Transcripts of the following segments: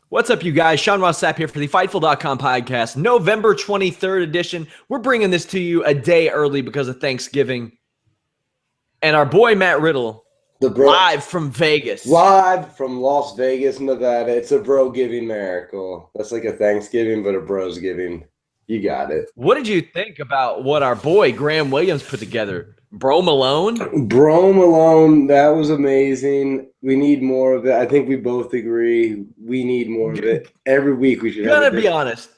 What's up, you guys? Sean Ross Sapp here for the Fightful.com podcast, November 23rd edition. We're bringing this to you a day early because of Thanksgiving. And our boy Matt Riddle, live from Vegas. Live from Las Vegas, Nevada. It's a bro giving miracle. That's like a Thanksgiving, but a bro's giving. You got it. What did you think about what our boy Graham Williams put together? Bro Malone? Bro Malone, that was amazing. We need more of it. I think we both agree. We need more of it. Every week we should have Gonna be honest.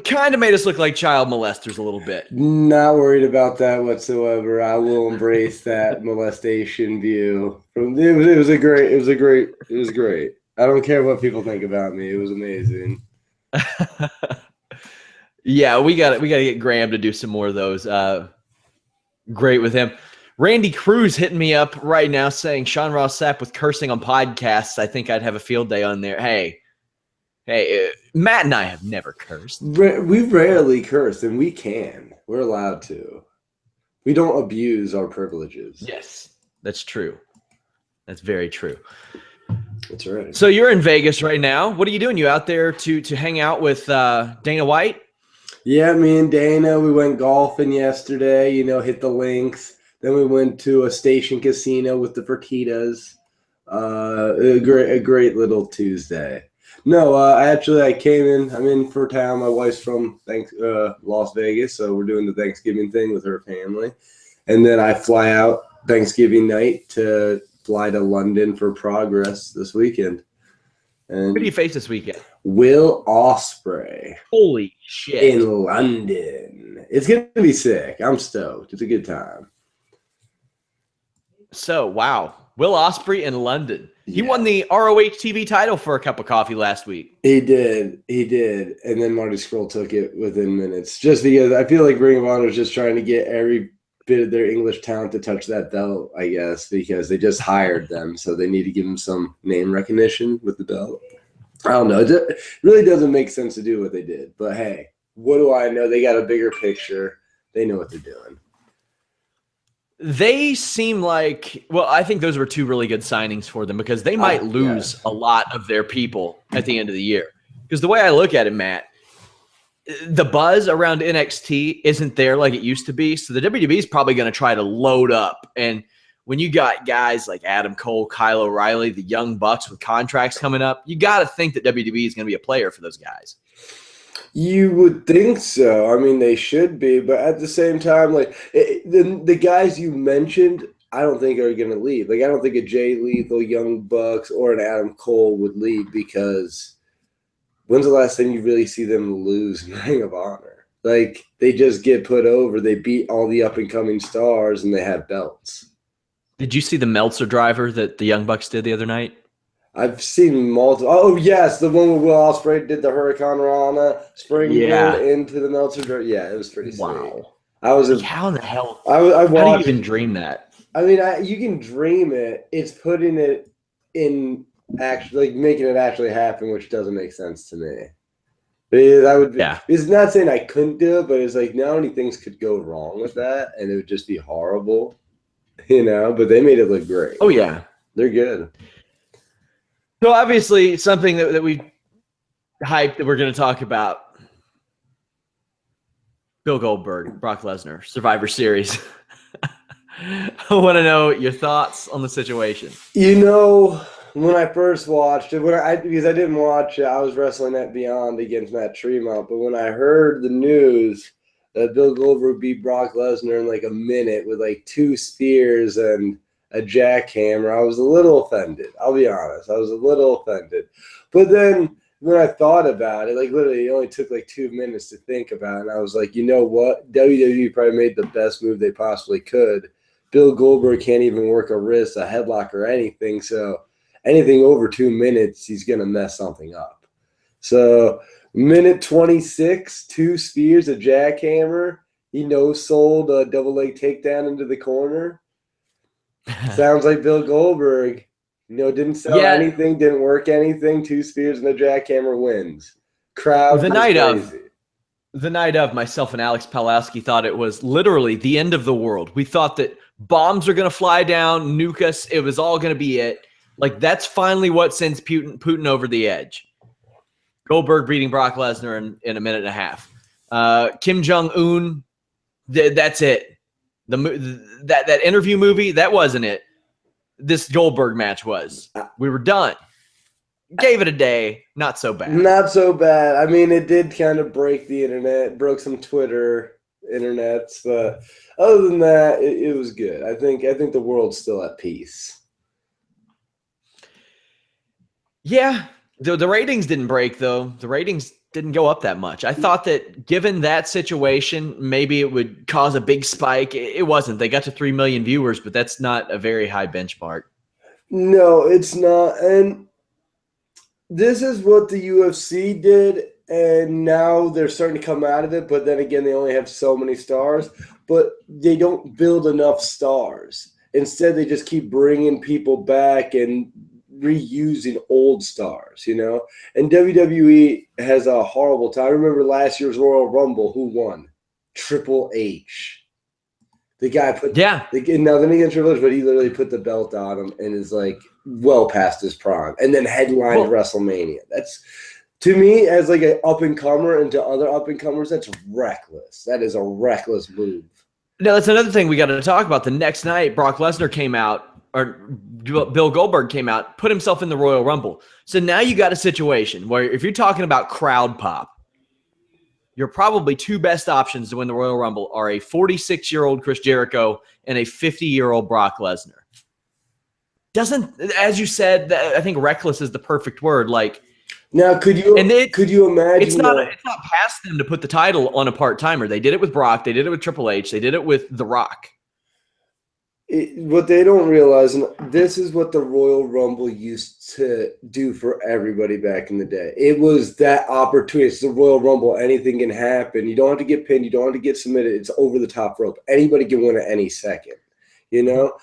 Kind of made us look like child molesters a little bit. Not worried about that whatsoever. I will embrace that molestation view. It was great. I don't care what people think about me. It was amazing. Yeah, we got to get Graham to do some more of those. Great with him. Randy Cruz hitting me up right now saying Sean Ross Sapp with cursing on podcasts. I think I'd have a field day on there. Hey, Matt and I have never cursed. We rarely curse, and we can. We're allowed to. We don't abuse our privileges. Yes, that's true. That's very true. That's right. So you're in Vegas right now. What are you doing? You out there to hang out with Dana White? Yeah, me and Dana, we went golfing yesterday, hit the links. Then we went to a station casino with the Fertitas. A great little Tuesday. No, I came in. I'm in for town. My wife's from Las Vegas, so we're doing the Thanksgiving thing with her family. And then I fly out Thanksgiving night to fly to London for Progress this weekend. And Who do you face this weekend? Will Ospreay. Holy shit. In London. It's going to be sick. I'm stoked. It's a good time. So, wow. Will Ospreay in London. He won the ROH TV title for a cup of coffee last week. He did. And then Marty Scurll took it within minutes. Just because I feel like Ring of Honor is just trying to get every bit of their English talent to touch that belt, I guess, because they just hired them. So they need to give them some name recognition with the belt. I don't know. It really doesn't make sense to do what they did. But, hey, what do I know? They got a bigger picture. They know what they're doing. They seem like, well, I think those were two really good signings for them because they might lose a lot of their people at the end of the year. Because the way I look at it, Matt, the buzz around NXT isn't there like it used to be. So the WWE is probably going to try to load up. And when you got guys like Adam Cole, Kyle O'Reilly, the Young Bucks with contracts coming up, you got to think that WWE is going to be a player for those guys. You would think so. I mean, they should be, but at the same time, the guys you mentioned, I don't think are going to leave. Like, I don't think a Jay Lethal, Young Bucks, or an Adam Cole would leave because when's the last time you really see them lose in Ring of Honor? Like, they just get put over. They beat all the up-and-coming stars, and they have belts. Did you see the Meltzer driver that the Young Bucks did the other night? I've seen multiple. Oh, yes, the one where Will Ospreay did the Hurricane Rana springboard into the Meltzer. Yeah, it was pretty sweet. Wow. How in the hell? How do you even dream that? I mean, you can dream it. It's putting it in actually, making it actually happen, which doesn't make sense to me. It's not saying I couldn't do it, but it's like not many things could go wrong with that, and it would just be horrible, But they made it look great. Oh yeah, they're good. So obviously something that we hyped that we're going to talk about. Bill Goldberg, Brock Lesnar, Survivor Series. I want to know your thoughts on the situation. When I first watched it, because I didn't watch it, I was wrestling at Beyond against Matt Tremont. But when I heard the news that Bill Goldberg beat Brock Lesnar in like a minute with like 2 spears and a jackhammer, I was a little offended. I'll be honest. I was a little offended. But then when I thought about it, like literally it only took like 2 minutes to think about it. And I was like, you know what? WWE probably made the best move they possibly could. Bill Goldberg can't even work a wrist, a headlock, or anything. So anything over 2 minutes, he's going to mess something up. So minute 26, 2 spears, a jackhammer. He no-sold a double leg takedown into the corner. Sounds like Bill Goldberg. Didn't sell anything, didn't work anything. 2 spears and a jackhammer wins. Crowd the night of myself and Alex Palowski thought it was literally the end of the world. We thought that bombs are going to fly down, nuke us. It was all going to be it. Like, that's finally what sends Putin over the edge. Goldberg beating Brock Lesnar in a minute and a half. Kim Jong-un, that's it. That interview movie, that wasn't it. This Goldberg match was. We were done. Gave it a day. Not so bad. Not so bad. I mean, it did kind of break the internet, broke some Twitter internets, but other than that, it was good. I think the world's still at peace. Yeah. The ratings didn't break, though. The ratings didn't go up that much. I thought that given that situation, maybe it would cause a big spike. It wasn't. They got to 3 million viewers, but that's not a very high benchmark. No, it's not. And this is what the UFC did, and now they're starting to come out of it, but then again, they only have so many stars, but they don't build enough stars. Instead, they just keep bringing people back and reusing old stars, you know? And WWE has a horrible time. I remember last year's Royal Rumble, who won? Triple H. The guy put now then against Triple H, but he literally put the belt on him and is like well past his prime, and then headlined WrestleMania. That's, to me, as like an up and comer and to other up and comers, that's reckless. That is a reckless move. No, that's another thing we got to talk about. The next night, Brock Lesnar came out, or Bill Goldberg came out, put himself in the Royal Rumble. So now you got a situation where if you're talking about crowd pop, your probably two best options to win the Royal Rumble are a 46-year-old Chris Jericho and a 50-year-old Brock Lesnar. Doesn't, as you said, I think reckless is the perfect word. Like, now, could you imagine? It's not past them to put the title on a part-timer. They did it with Brock. They did it with Triple H. They did it with The Rock. What they don't realize, and this is what the Royal Rumble used to do for everybody back in the day. It was that opportunity. It's the Royal Rumble. Anything can happen. You don't have to get pinned. You don't have to get submitted. It's over the top rope. Anybody can win at any second, you know?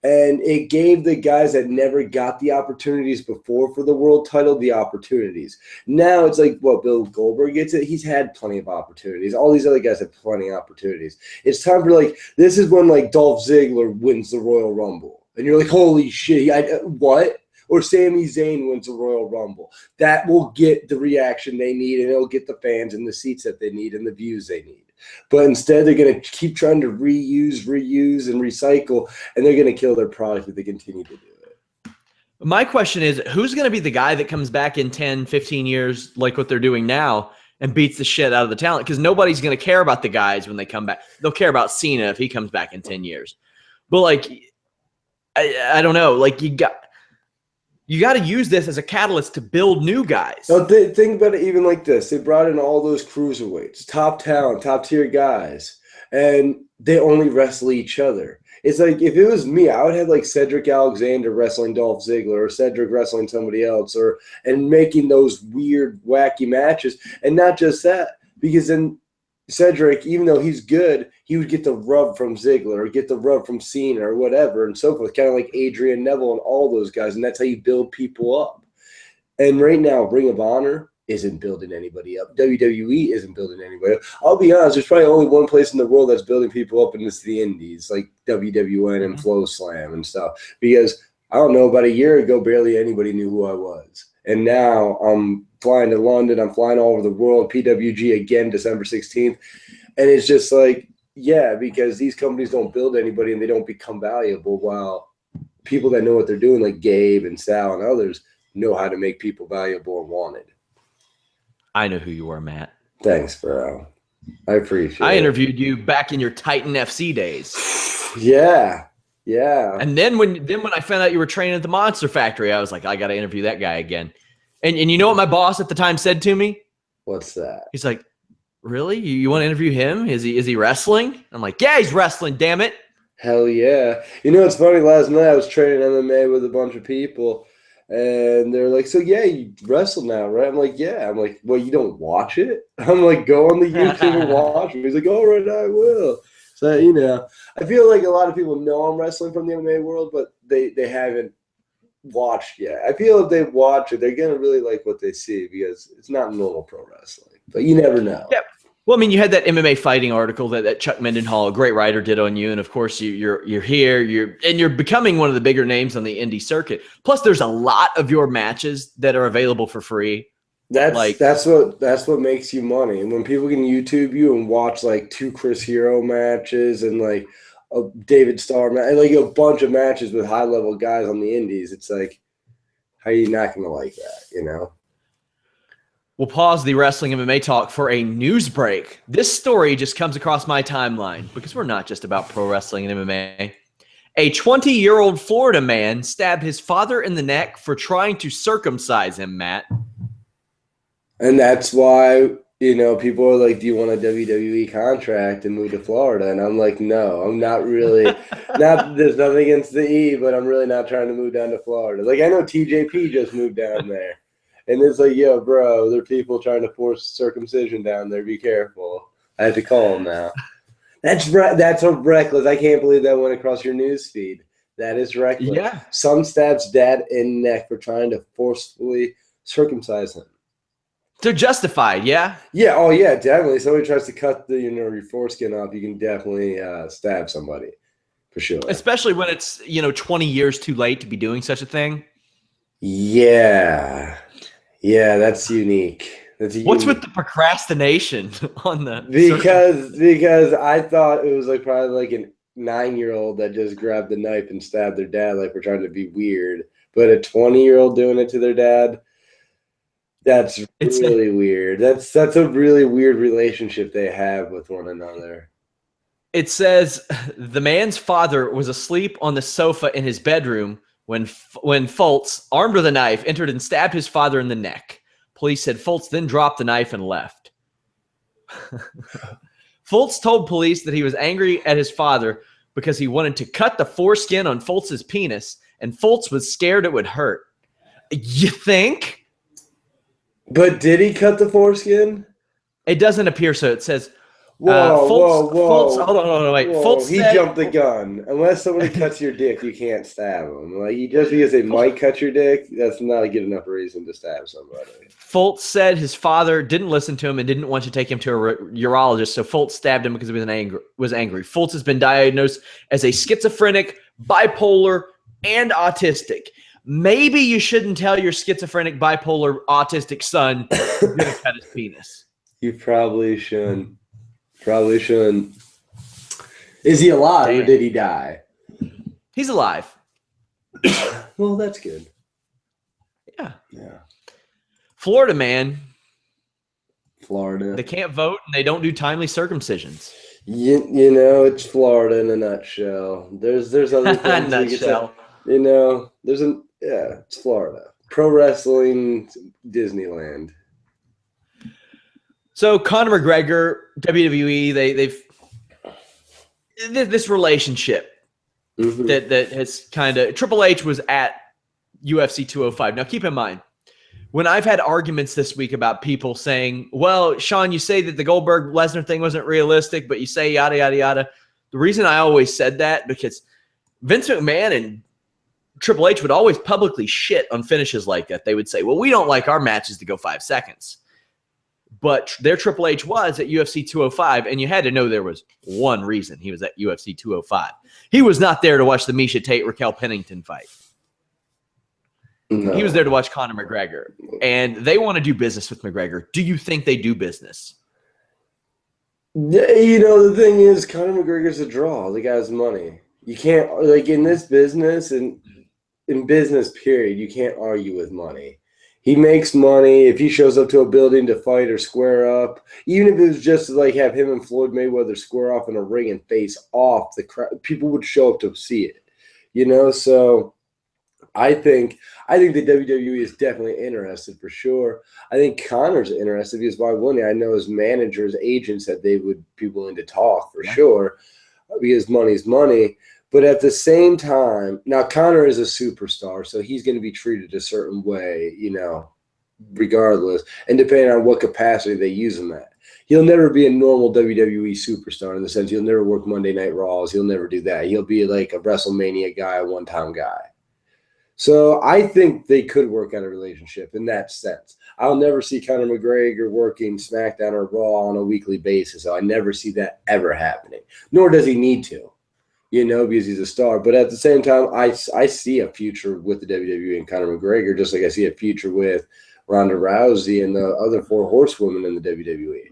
And it gave the guys that never got the opportunities before for the world title the opportunities. Now it's like, what, Bill Goldberg gets it? He's had plenty of opportunities. All these other guys have plenty of opportunities. It's time for, like, this is when, like, Dolph Ziggler wins the Royal Rumble. And you're like, holy shit, what? Or Sami Zayn wins the Royal Rumble. That will get the reaction they need, and it'll get the fans in the seats that they need and the views they need. But instead, they're going to keep trying to reuse, and recycle, and they're going to kill their product if they continue to do it. My question is, who's going to be the guy that comes back in 10, 15 years, like what they're doing now, and beats the shit out of the talent? Because nobody's going to care about the guys when they come back. They'll care about Cena if he comes back in 10 years. But, like, I don't know. Like, you got to use this as a catalyst to build new guys. Now, think about it even like this. They brought in all those cruiserweights, top talent, top-tier guys, and they only wrestle each other. It's like, if it was me, I would have, like, Cedric Alexander wrestling Dolph Ziggler, or Cedric wrestling somebody else, and making those weird, wacky matches. And not just that, because then Cedric, even though he's good, he would get the rub from Ziggler or get the rub from Cena or whatever and so forth, kind of like Adrian Neville and all those guys, and that's how you build people up. And right now, Ring of Honor isn't building anybody up. WWE isn't building anybody up. I'll be honest, there's probably only one place in the world that's building people up, and it's the Indies, like WWN and Flow Slam and stuff. Because, I don't know, about a year ago, barely anybody knew who I was. And now I'm flying to London. I'm flying all over the world. PWG again, December 16th. And it's just like, yeah, because these companies don't build anybody and they don't become valuable, while people that know what they're doing, like Gabe and Sal and others, know how to make people valuable and wanted. I know who you are, Matt. Thanks, bro. I appreciate it. I interviewed you back in your Titan FC days. Yeah. And then when I found out you were training at the Monster Factory, I was like, I got to interview that guy again. And you know what my boss at the time said to me? What's that? He's like, really? You want to interview him? Is he wrestling? I'm like, yeah, he's wrestling, damn it. Hell yeah. You know, it's funny, last night I was training MMA with a bunch of people, and they're like, so yeah, you wrestle now, right? I'm like, yeah. I'm like, well, you don't watch it? I'm like, go on the YouTube and watch it. He's like, all right, I will. So, you know, I feel like a lot of people know I'm wrestling from the MMA world, but they haven't watched yet. I feel if they watch it, they're going to really like what they see, because it's not normal pro wrestling. But you never know. Yeah. Well, I mean, you had that MMA fighting article that Chuck Mendenhall, a great writer, did on you. And, of course, you're here. You're becoming one of the bigger names on the indie circuit. Plus, there's a lot of your matches that are available for free That's what makes you money. And when people can YouTube you and watch like 2 Chris Hero matches and like a David Starr match, like a bunch of matches with high level guys on the indies, it's like, how are you not gonna like that, you know? We'll pause the wrestling MMA talk for a news break. This story just comes across my timeline because we're not just about pro wrestling and MMA. A 20-year-old Florida man stabbed his father in the neck for trying to circumcise him, Matt. And that's why, you know, people are like, do you want a WWE contract and move to Florida? And I'm like, no, I'm not really. There's nothing against the E, but I'm really not trying to move down to Florida. Like, I know TJP just moved down there. And it's like, yo, bro, there are people trying to force circumcision down there. Be careful. I have to call them now. That's so reckless. I can't believe that went across your news feed. That is reckless. Yeah. Son stabs dad in neck for trying to forcefully circumcise him. They're justified, yeah? Yeah, oh yeah, definitely. Somebody tries to cut your foreskin off, you can definitely stab somebody, for sure. Especially when it's, 20 years too late to be doing such a thing. Yeah. Yeah, that's unique. What's with the procrastination on the because I thought it was like probably like a 9-year-old that just grabbed the knife and stabbed their dad like we're trying to be weird. But a 20-year-old doing it to their dad, that's really weird. That's a really weird relationship they have with one another. It says the man's father was asleep on the sofa in his bedroom when Fultz, armed with a knife, entered and stabbed his father in the neck. Police said Fultz then dropped the knife and left. Fultz told police that he was angry at his father because he wanted to cut the foreskin on Fultz's penis, and Fultz was scared it would hurt. You think? But did he cut the foreskin? It doesn't appear so. It says, Fultz, hold on, wait. Fultz jumped the gun. Unless somebody cuts your dick, you can't stab them. Like, just because they might cut your dick, that's not a good enough reason to stab somebody. Fultz said his father didn't listen to him and didn't want to take him to a urologist, so Fultz stabbed him because he was angry. Fultz has been diagnosed as a schizophrenic, bipolar, and autistic. Maybe you shouldn't tell your schizophrenic, bipolar, autistic son you're going to cut his penis. You probably shouldn't. Probably shouldn't. Is he alive or did he die? He's alive. Well, that's good. Yeah. Yeah. Florida, man. Florida. They can't vote and they don't do timely circumcisions. You know, it's Florida in a nutshell. There's other things. Nutshell. It's Florida. Pro wrestling, Disneyland. So Conor McGregor, WWE, they've this relationship that has kind of Triple H was at UFC 205. Now keep in mind, when I've had arguments this week about people saying, well, Sean, you say that the Goldberg Lesnar thing wasn't realistic, but you say yada, yada, yada. The reason I always said that because Vince McMahon and Triple H would always publicly shit on finishes like that. They would say, well, we don't like our matches to go 5 seconds. But their Triple H was at UFC 205, and you had to know there was one reason he was at UFC 205. He was not there to watch the Miesha Tate Raquel Pennington fight. No. He was there to watch Conor McGregor, and they want to do business with McGregor. Do you think they do business? You know, the thing is, Conor McGregor's a draw. The guy's money. You can't, like, in this business and in business, period, you can't argue with money. He makes money. If he shows up to a building to fight or square up, even if it was just to like have him and Floyd Mayweather square off in a ring and face off, the crowd, people would show up to see it. You know, so I think the WWE is definitely interested for sure. I think Conor's interested because why wouldn't he? I know his managers, agents said they would be willing to talk for sure because money's money. But at the same time, now Conor is a superstar, so he's going to be treated a certain way, you know, regardless, and depending on what capacity they use him at. He'll never be a normal WWE superstar in the sense he'll never work Monday Night Raws. He'll never do that. He'll be like a WrestleMania guy, a one-time guy. So I think they could work out a relationship in that sense. I'll never see Conor McGregor working SmackDown or Raw on a weekly basis. So I never see that ever happening, nor does he need to. You know, because he's a star. But at the same time, I see a future with the WWE and Conor McGregor, just like I see a future with Ronda Rousey and the other 4 horsewomen in the WWE.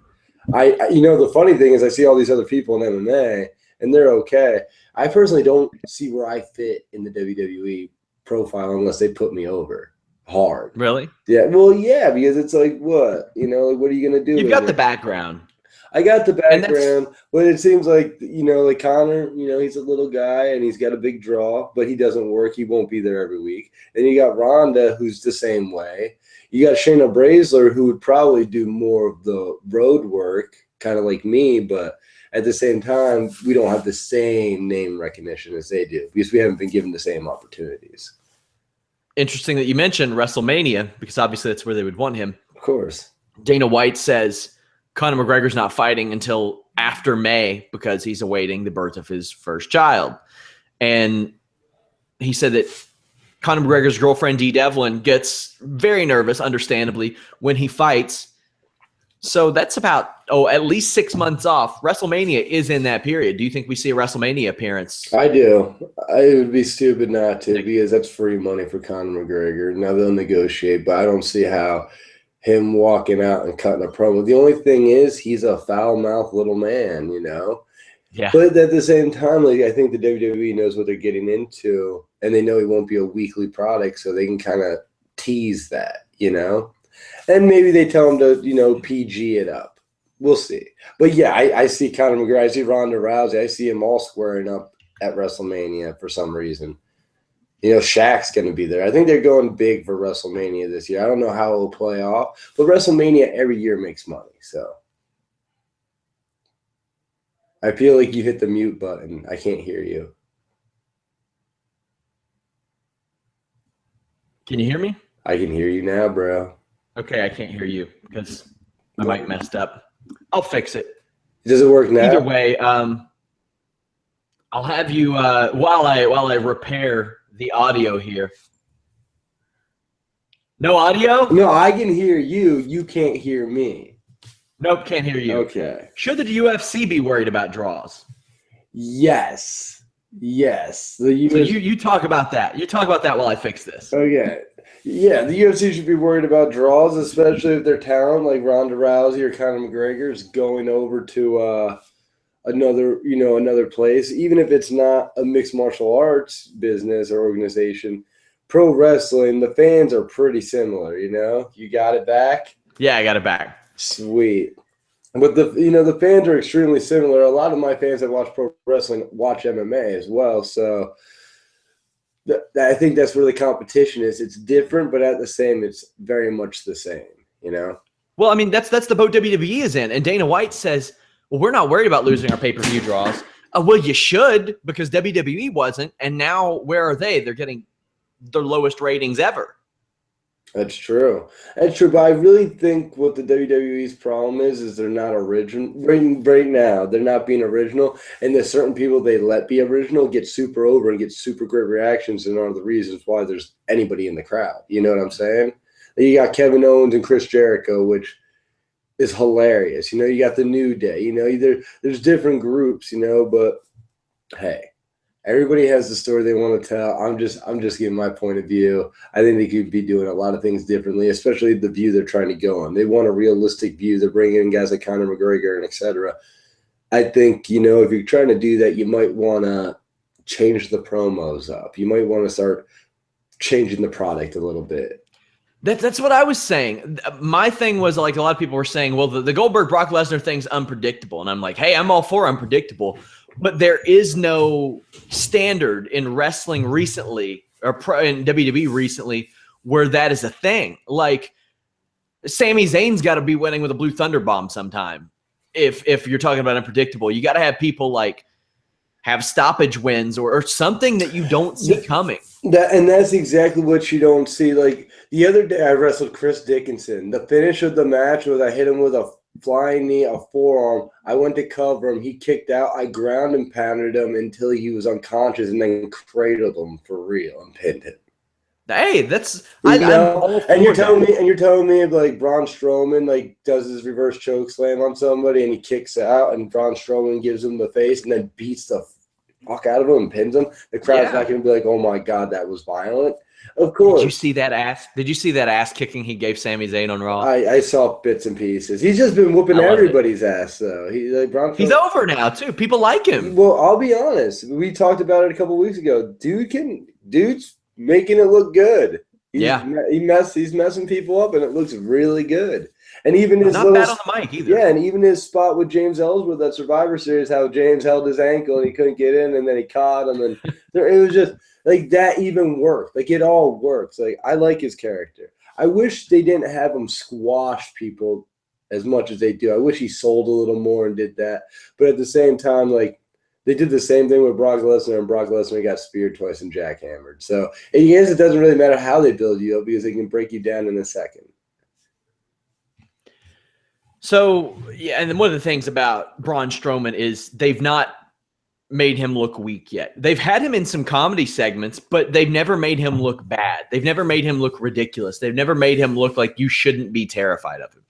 The funny thing is I see all these other people in MMA and they're okay. I personally don't see where I fit in the WWE profile unless they put me over hard. Really? Yeah. Well, yeah, because it's like, what? What are you going to do? You've got the background. I got the background, but it seems like, like Conor, he's a little guy and he's got a big draw, but he doesn't work. He won't be there every week. And you got Ronda, who's the same way. You got Shayna Baszler, who would probably do more of the road work, kind of like me, but at the same time, we don't have the same name recognition as they do because we haven't been given the same opportunities. Interesting that you mentioned WrestleMania because obviously that's where they would want him. Of course. Dana White says Conor McGregor's not fighting until after May because he's awaiting the birth of his first child. And he said that Conor McGregor's girlfriend, Dee Devlin, gets very nervous, understandably, when he fights. So that's about, at least 6 months off. WrestleMania is in that period. Do you think we see a WrestleMania appearance? I do. It would be stupid not to because that's free money for Conor McGregor. Now they'll negotiate, but I don't see how him walking out and cutting a promo. The only thing is he's a foul-mouthed little man, Yeah. But at the same time, I think the WWE knows what they're getting into, and they know he won't be a weekly product, so they can kind of tease that, And maybe they tell him to, PG it up. We'll see. But yeah, I see Conor McGregor. I see Ronda Rousey. I see them all squaring up at WrestleMania for some reason. Shaq's going to be there. I think they're going big for WrestleMania this year. I don't know how it'll play off, but WrestleMania every year makes money. So I feel like you hit the mute button. I can't hear you. Can you hear me? I can hear you now, bro. Okay, I can't hear you because my mic messed up. I'll fix it. Does it work now? Either way, I'll have you while I repair the audio here. No audio? No, I can hear you. You can't hear me. Nope, can't hear you. Okay. Should the UFC be worried about draws? Yes. Yes. So you talk about that. You talk about that while I fix this. Okay. Yeah, the UFC should be worried about draws, especially if their talent like Ronda Rousey or Conor McGregor is going over to another place, even if it's not a mixed martial arts business or organization. Pro wrestling, the fans are pretty similar, You got it back? Yeah, I got it back. Sweet. But the fans are extremely similar. A lot of my fans that watch pro wrestling watch MMA as well, so I think that's where the competition is. It's different, but at the same, it's very much the same, Well, I mean, that's the boat WWE is in. And Dana White says, well, we're not worried about losing our pay-per-view draws. Well, you should because WWE wasn't. And now where are they? They're getting their lowest ratings ever. That's true. That's true. But I really think what the WWE's problem is they're not original. Right now, they're not being original. And there's certain people they let be original get super over and get super great reactions and are the reasons why there's anybody in the crowd. You know what I'm saying? You got Kevin Owens and Chris Jericho, which is hilarious. You got the New Day. There's different groups, but hey. Everybody has the story they want to tell. I'm just giving my point of view. I think they could be doing a lot of things differently, especially the view they're trying to go on. They want a realistic view. They're bringing in guys like Conor McGregor and et cetera. I think, if you're trying to do that, you might want to change the promos up. You might want to start changing the product a little bit. That's what I was saying. My thing was like a lot of people were saying, well, the Goldberg Brock Lesnar thing's unpredictable. And I'm like, hey, I'm all for unpredictable. But there is no standard in wrestling recently or in WWE recently where that is a thing. Like Sami Zayn's got to be winning with a Blue Thunder Bomb sometime. If you're talking about unpredictable, you got to have people like have stoppage wins or something that you don't see coming. That's exactly what you don't see. Like the other day I wrestled Chris Dickinson. The finish of the match was I hit him with a flying knee, a forearm. I went to cover him. He kicked out. I ground and pounded him until he was unconscious and then cradled him for real and pinned him. Hey, that's and you're telling me like Braun Strowman like does his reverse choke slam on somebody and he kicks out and Braun Strowman gives him the face and then beats the fuck out of him and pins him. The crowd's not going to be like, oh my god, that was violent. Of course. Did you see that ass? Did you see that ass kicking he gave Sami Zayn on Raw? I saw bits and pieces. He's just been whooping everybody's ass, though. He's over now too. People like him. Well, I'll be honest. We talked about it a couple weeks ago. Dude's making it look good. He's messing people up, and it looks really good. And even his not bad on the mic either. Yeah, and even his spot with James Ellsworth at Survivor Series, how James held his ankle and he couldn't get in, and then he caught him, and it was just like that. Even worked. Like it all works. Like I like his character. I wish they didn't have him squash people as much as they do. I wish he sold a little more and did that. But at the same time, like they did the same thing with Brock Lesnar, and Brock Lesnar got speared twice and jackhammered. So I guess it doesn't really matter how they build you up because they can break you down in a second. So, yeah, and then one of the things about Braun Strowman is they've not made him look weak yet. They've had him in some comedy segments, but they've never made him look bad. They've never made him look ridiculous. They've never made him look like you shouldn't be terrified of him.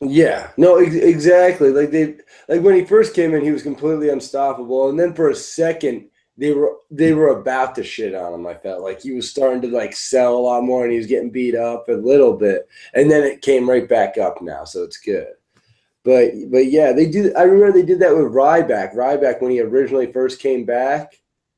Yeah, no, exactly. Like when he first came in, he was completely unstoppable, and then for a second, they were about to shit on him. I felt like he was starting to like sell a lot more, and he was getting beat up a little bit, and then it came right back up now, so it's good. But yeah, they do. I remember they did that with Ryback. Ryback when he originally first came back,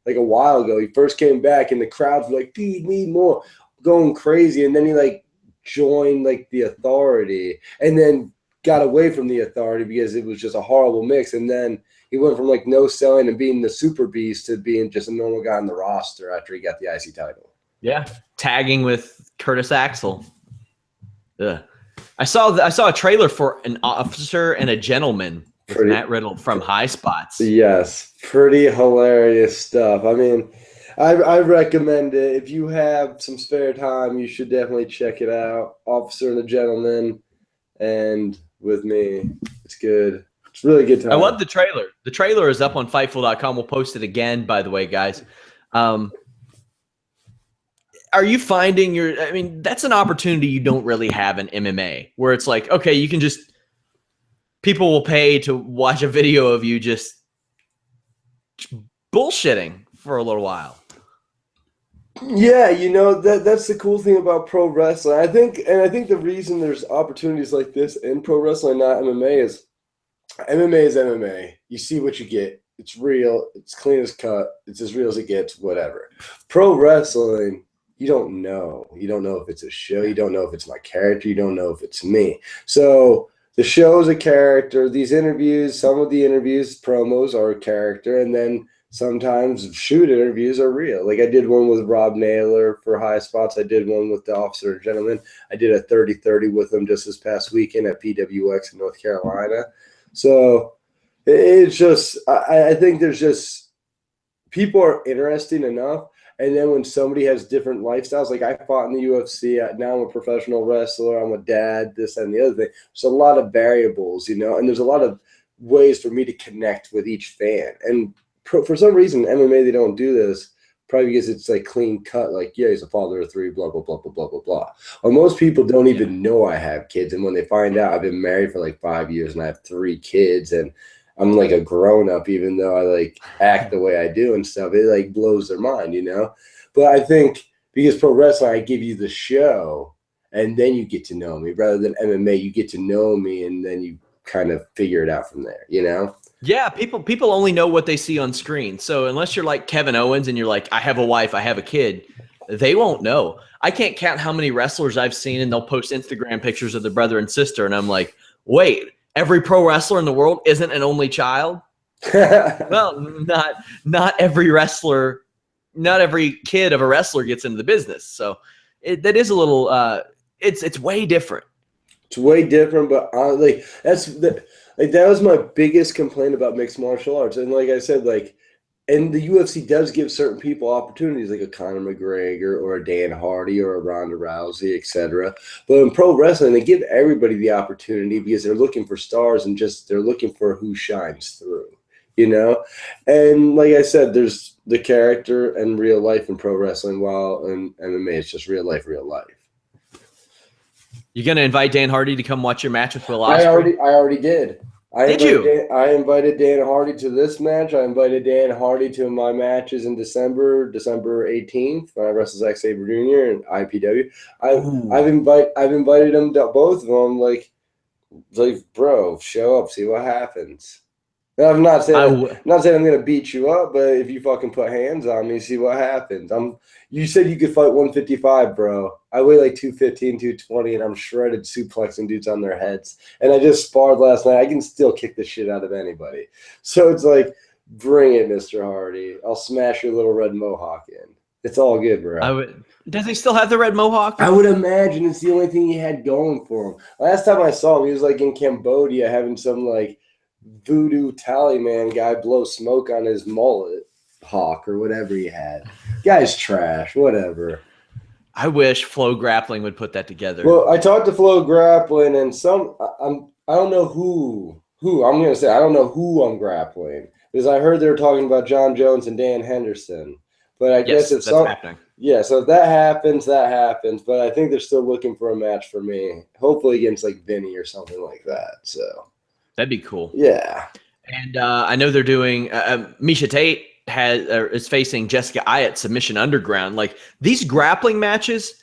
like a while ago, he first came back, and the crowds were like, "Feed me more," going crazy, and then he like joined like the Authority, and then got away from the Authority because it was just a horrible mix, and then he went from like no selling and being the super beast to being just a normal guy on the roster after he got the IC title. Yeah, tagging with Curtis Axel. Ugh. I saw a trailer for An Officer and a Gentleman with Matt Riddle from High Spots. Yes, pretty hilarious stuff. I mean, I recommend it. If you have some spare time, you should definitely check it out. Officer and a Gentleman, and with me, it's good. It's really good time. I love the trailer. The trailer is up on Fightful.com. We'll post it again, by the way, guys. Are you finding I mean, that's an opportunity you don't really have in MMA, where it's like, okay, you can just, people will pay to watch a video of you just bullshitting for a little while. Yeah, that's the cool thing about pro wrestling. I think the reason there's opportunities like this in pro wrestling, not MMA, is MMA. You see what you get. It's real. It's clean as cut. It's as real as it gets. Whatever. Pro wrestling, you don't know. You don't know if it's a show. You don't know if it's my character. You don't know if it's me. So the show is a character. These interviews, some of the interviews, promos are a character, and then sometimes shoot interviews are real. Like I did one with Rob Naylor for High Spots. I did one with the Officer and Gentleman. I did a 30-30 with them just this past weekend at PWX in North Carolina. So it's just, I think there's just, people are interesting enough. And then when somebody has different lifestyles, like I fought in the UFC, now I'm a professional wrestler, I'm a dad, this and the other thing. There's a lot of variables, and there's a lot of ways for me to connect with each fan. And for some reason, MMA, they don't do this, probably because it's like clean cut, like, yeah, he's a father of 3, blah, blah, blah, blah, blah, blah, blah. Or most people don't even know I have kids. And when they find out I've been married for like 5 years and I have 3 kids and I'm like a grown up, even though I like act the way I do and stuff, it like blows their mind, But I think because pro wrestling, I give you the show and then you get to know me, rather than MMA, you get to know me and then you kind of figure it out from there, Yeah, people only know what they see on screen. So unless you're like Kevin Owens and you're like, I have a wife, I have a kid, they won't know. I can't count how many wrestlers I've seen and they'll post Instagram pictures of their brother and sister. And I'm like, wait, every pro wrestler in the world isn't an only child? Well, not every wrestler, not every kid of a wrestler gets into the business. So that is a little, it's way different. It's way different, but that was my biggest complaint about mixed martial arts. And like I said, and the UFC does give certain people opportunities, like a Conor McGregor or a Dan Hardy or a Ronda Rousey, etc. But in pro wrestling, they give everybody the opportunity because they're looking for stars and they're looking for who shines through, And like I said, there's the character and real life in pro wrestling, while in MMA, it's just real life, real life. You gonna invite Dan Hardy to come watch your match with Will Ospreay? I already did. I Did you? I invited Dan Hardy to this match. I invited Dan Hardy to my matches in December 18th, when I wrestled Zack Sabre Jr. and IPW. I've invited him to both of them. Like, bro, show up, see what happens. I'm not saying I'm gonna beat you up, but if you fucking put hands on me, see what happens. You said you could fight 155, bro. I weigh like 215, 220, and I'm shredded suplexing dudes on their heads. And I just sparred last night. I can still kick the shit out of anybody. So it's like, bring it, Mr. Hardy. I'll smash your little red mohawk in. It's all good, bro. Does he still have the red mohawk? I would imagine it's the only thing he had going for him. Last time I saw him, he was like in Cambodia having some like voodoo talisman guy blow smoke on his mullet hawk or whatever he had. Guy's trash, whatever. I wish Flow Grappling would put that together. Well, I talked to Flow Grappling, and I don't know who I'm gonna say I don't know who I'm grappling, because I heard they were talking about Jon Jones and Dan Henderson. But I guess if that's happening. Yeah, so if that happens, that happens. But I think they're still looking for a match for me, hopefully against like Vinny or something like that. So that'd be cool. Yeah. And I know they're doing Miesha Tate is facing Jessica Ayyat Submission Underground. Like, these grappling matches,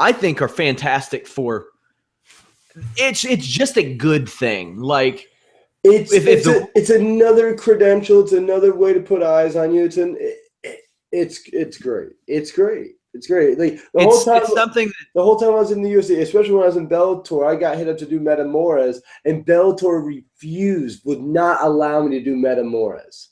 I think, are fantastic for. It's just a good thing. Like, it's another credential. It's another way to put eyes on you. It's great. It's great. It's great. Like the whole time I was in the UFC, especially when I was in Bellator, I got hit up to do Metamores, and Bellator would not allow me to do Metamores.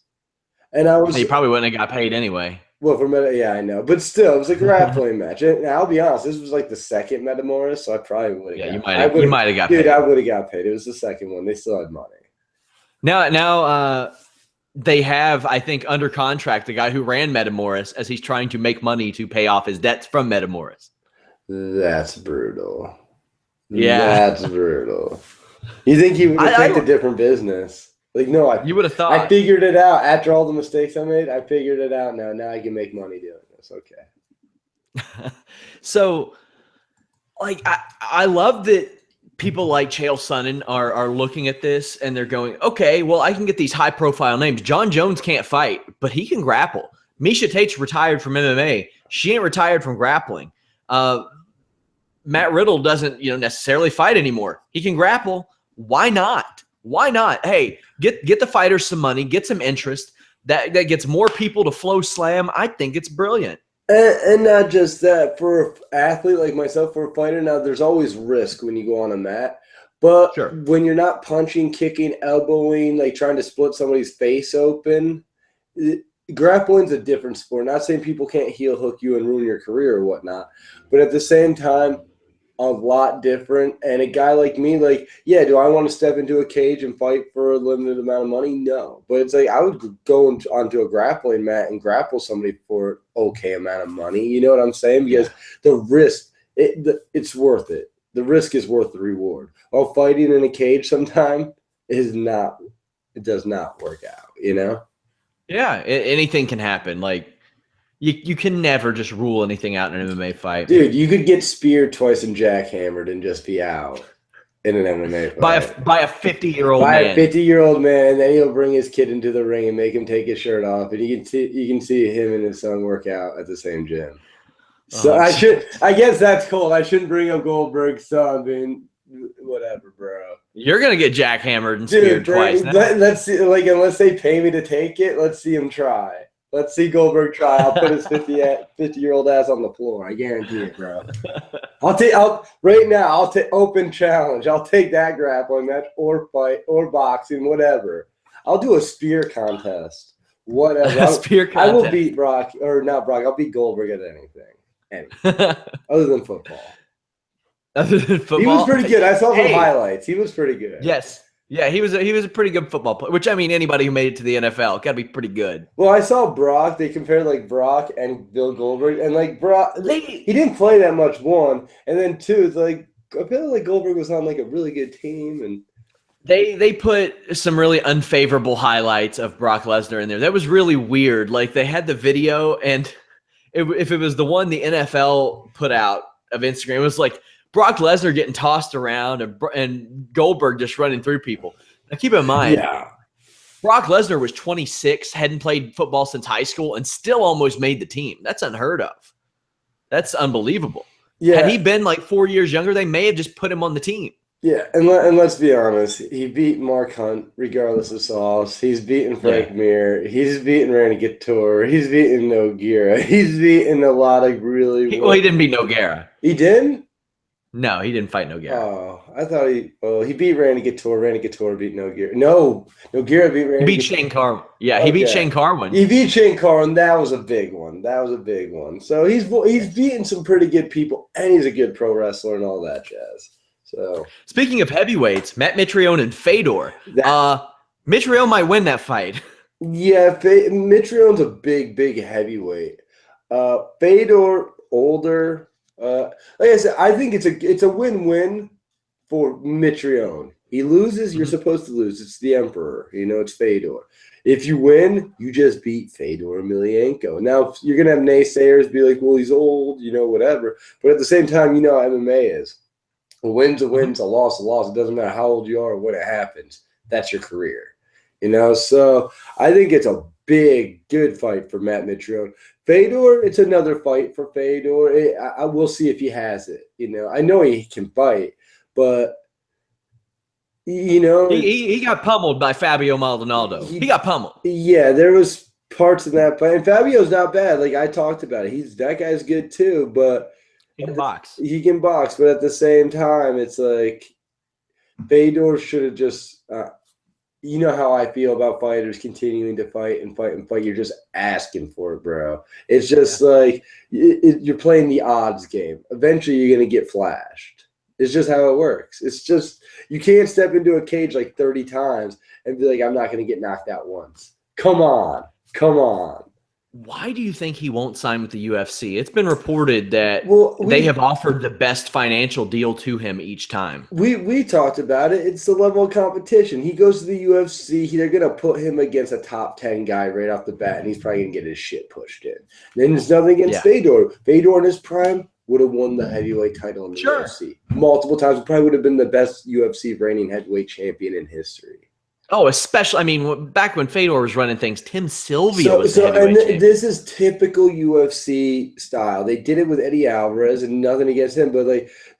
And I was. You probably wouldn't have got paid anyway. Well, yeah, I know, but still, it was a grappling match. And I'll be honest, this was like the second Metamores, so I probably would have. Yeah, you might have got paid. Dude, I would have got paid. It was the second one. They still had money. Now, they have, I think, under contract the guy who ran Metamoris, as he's trying to make money to pay off his debts from Metamoris. That's brutal. Yeah, that's brutal. You think he would have picked a different business? Like, no, you would have thought. I figured it out after all the mistakes I made. I figured it out now. Now I can make money doing this. Okay. So, like, I love that people like Chael Sonnen are looking at this and they're going, okay, well, I can get these high-profile names. Jon Jones can't fight, but he can grapple. Miesha Tate's retired from MMA. She ain't retired from grappling. Matt Riddle doesn't, necessarily fight anymore. He can grapple. Why not? Why not? Hey, get the fighters some money, get some interest. That gets more people to Flow Slam. I think it's brilliant. And not just that, for an athlete like myself, for a fighter, now there's always risk when you go on a mat. But when you're not punching, kicking, elbowing, like trying to split somebody's face open, grappling's a different sport. Not saying people can't heel hook you and ruin your career or whatnot, but at the same time, a lot different. And a guy like me, like, yeah, do I want to step into a cage and fight for a limited amount of money? No. But it's like I would go onto a grappling mat and grapple somebody for an okay amount of money. You know what I'm saying? Because the risk, it's worth it. The risk is worth the reward. While fighting in a cage sometimes it does not work out, Yeah, anything can happen. Like, you can never just rule anything out in an MMA fight. Dude, you could get speared twice and jackhammered and just be out in an MMA fight. By a 50-year-old man. By a 50-year-old man, and then he'll bring his kid into the ring and make him take his shirt off, and you can see him and his son work out at the same gym. So I guess that's cool. I shouldn't bring up Goldberg's son, being whatever, bro. You're gonna get jackhammered and speared twice. Let's see, like, unless they pay me to take it, let's see him try. Let's see Goldberg try. I'll put his 50-year-old ass on the floor. I guarantee it, bro. I'll take open challenge. I'll take that grappling match or fight or boxing, whatever. I'll do a spear contest. Whatever. Spear contest. I will beat Brock, or not Brock. I'll beat Goldberg at anything. Other than football. Other than football. He was pretty good. I saw some highlights. He was pretty good. Yes. Yeah, he was a pretty good football player, which, I mean, anybody who made it to the NFL got to be pretty good. Well, I saw Brock. They compared, like, Brock and Bill Goldberg. And, like, Brock, he didn't play that much, one. And then, two, it's like, I feel like Goldberg was on, like, a really good team. And they put some really unfavorable highlights of Brock Lesnar in there. That was really weird. Like, they had the video, and if it was the one the NFL put out of Instagram, it was like Brock Lesnar getting tossed around and Goldberg just running through people. Now keep in mind, Yeah. Brock Lesnar was 26, hadn't played football since high school, and still almost made the team. That's unheard of. That's unbelievable. Yeah. Had he been like 4 years younger, they may have just put him on the team. Yeah, and let's be honest, he beat Mark Hunt regardless of sauce. He's beaten Frank Mir. He's beaten Randy Couture. He's beaten Nogueira. He's beaten a lot of really. He didn't beat Nogueira. He did? No, he didn't fight Nogueira. Oh, I thought he beat Randy Couture. Randy Couture beat Nogueira. No, Nogueira beat Randy. He beat Shane Carwin. Yeah, he beat Shane Carwin. He beat Shane Carwin. That was a big one. So he's beaten some pretty good people, and he's a good pro wrestler and all that jazz. So speaking of heavyweights, Matt Mitrione and Fedor. Mitrione might win that fight. Yeah, Mitrione's a big heavyweight. Fedor, older. Like I said, I think it's a win-win for Mitrione. He loses, you're supposed to lose. It's the Emperor. It's Fedor. If you win, you just beat Fedor Emelianenko. Now, you're going to have naysayers be like, well, he's old, whatever. But at the same time, how MMA is. A win's a win, a loss a loss. It doesn't matter how old you are or when it happens. That's your career. So I think it's a big, good fight for Matt Mitrione. Fedor, it's another fight for Fedor. I will see if he has it. I know he can fight, but he got pummeled by Fabio Maldonado. He got pummeled. Yeah, there was parts in that fight, and Fabio's not bad. Like I talked about it, that guy's good too. But he can box. He can box, but at the same time, it's like Fedor should have just. You know how I feel about fighters continuing to fight and fight and fight. You're just asking for it, bro. It's just like you're playing the odds game. Eventually, you're going to get flashed. It's just how it works. It's just you can't step into a cage like 30 times and be like, I'm not going to get knocked out once. Come on. Why do you think he won't sign with the UFC? It's been reported that they have offered the best financial deal to him each time. We talked about it. It's the level of competition. He goes to the UFC. They're going to put him against a top 10 guy right off the bat, and he's probably going to get his shit pushed in. Then there's nothing against Fedor. Fedor in his prime would have won the heavyweight title in the UFC multiple times. Probably would have been the best UFC reigning heavyweight champion in history. Oh, especially, back when Fedor was running things, Tim Sylvia was the heavyweight champion. This is typical UFC style. They did it with Eddie Alvarez, and nothing against him, but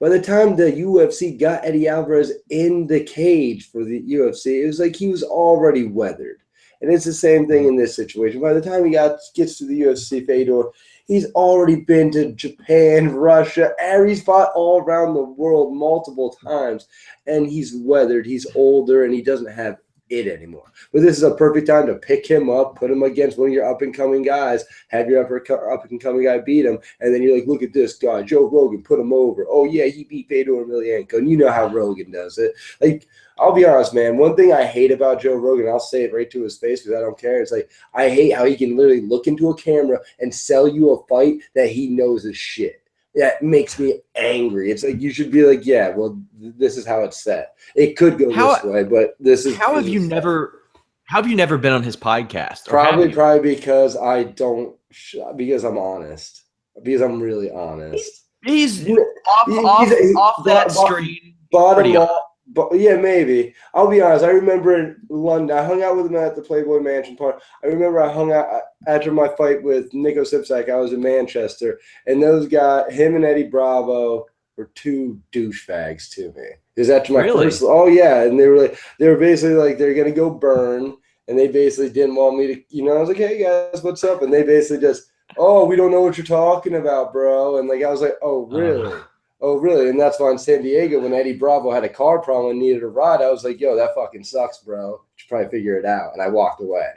by the time the UFC got Eddie Alvarez in the cage for the UFC, it was like he was already weathered. And it's the same thing in this situation. By the time he gets to the UFC, Fedor, he's already been to Japan, Russia, and he's fought all around the world multiple times, and he's weathered. He's older, and he doesn't have it anymore. But this is a perfect time to pick him up, put him against one of your up-and-coming guys, have your up-and-coming guy beat him, and then you're like, look at this guy, Joe Rogan, put him over. Oh, yeah, he beat Fedor Emelianenko, and you know how Rogan does it. Like, I'll be honest, man, one thing I hate about Joe Rogan, I'll say it right to his face because I don't care, it's like, I hate how he can literally look into a camera and sell you a fight that he knows is shit. That makes me angry. It's like you should be like, yeah, well, this is how it's set. It could go this way, but this is how have you never been on his podcast? Probably because I don't because I'm honest. Because I'm really honest. He's off that screen. Bottom up. But yeah, maybe. I'll be honest. I remember in London, I hung out with him at the Playboy Mansion park. I remember I hung out after my fight with Nico Sipsak. I was in Manchester, and those guys, him and Eddie Bravo, were two douchebags to me. Because after my first, and they were basically like they're gonna go burn, and they basically didn't want me to, I was like, hey guys, what's up? And they basically just, oh, we don't know what you're talking about, bro. And like I was like, oh really? Oh, really? And that's why in San Diego, when Eddie Bravo had a car problem and needed a ride, I was like, yo, that fucking sucks, bro. You should probably figure it out. And I walked away.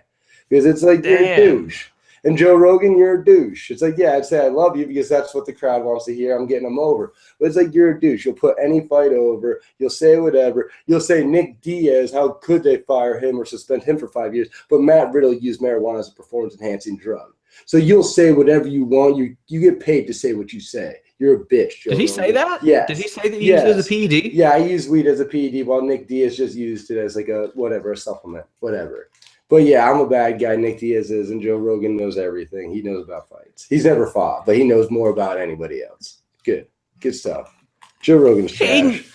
Because it's like, you're a douche. And Joe Rogan, you're a douche. It's like, yeah, I'd say I love you because that's what the crowd wants to hear. I'm getting them over. But it's like, you're a douche. You'll put any fight over. You'll say whatever. You'll say Nick Diaz, how could they fire him or suspend him for 5 years? But Matt Riddle used marijuana as a performance-enhancing drug. So you'll say whatever you want. You get paid to say what you say. You're a bitch, Joe. Did he say that? Yeah. Did he say that he used it as a PED? Yeah, I use weed as a PED while Nick Diaz just used it as like a supplement, whatever. But yeah, I'm a bad guy. Nick Diaz is, and Joe Rogan knows everything. He knows about fights. He's never fought, but he knows more about anybody else. Good stuff. Joe Rogan's trash.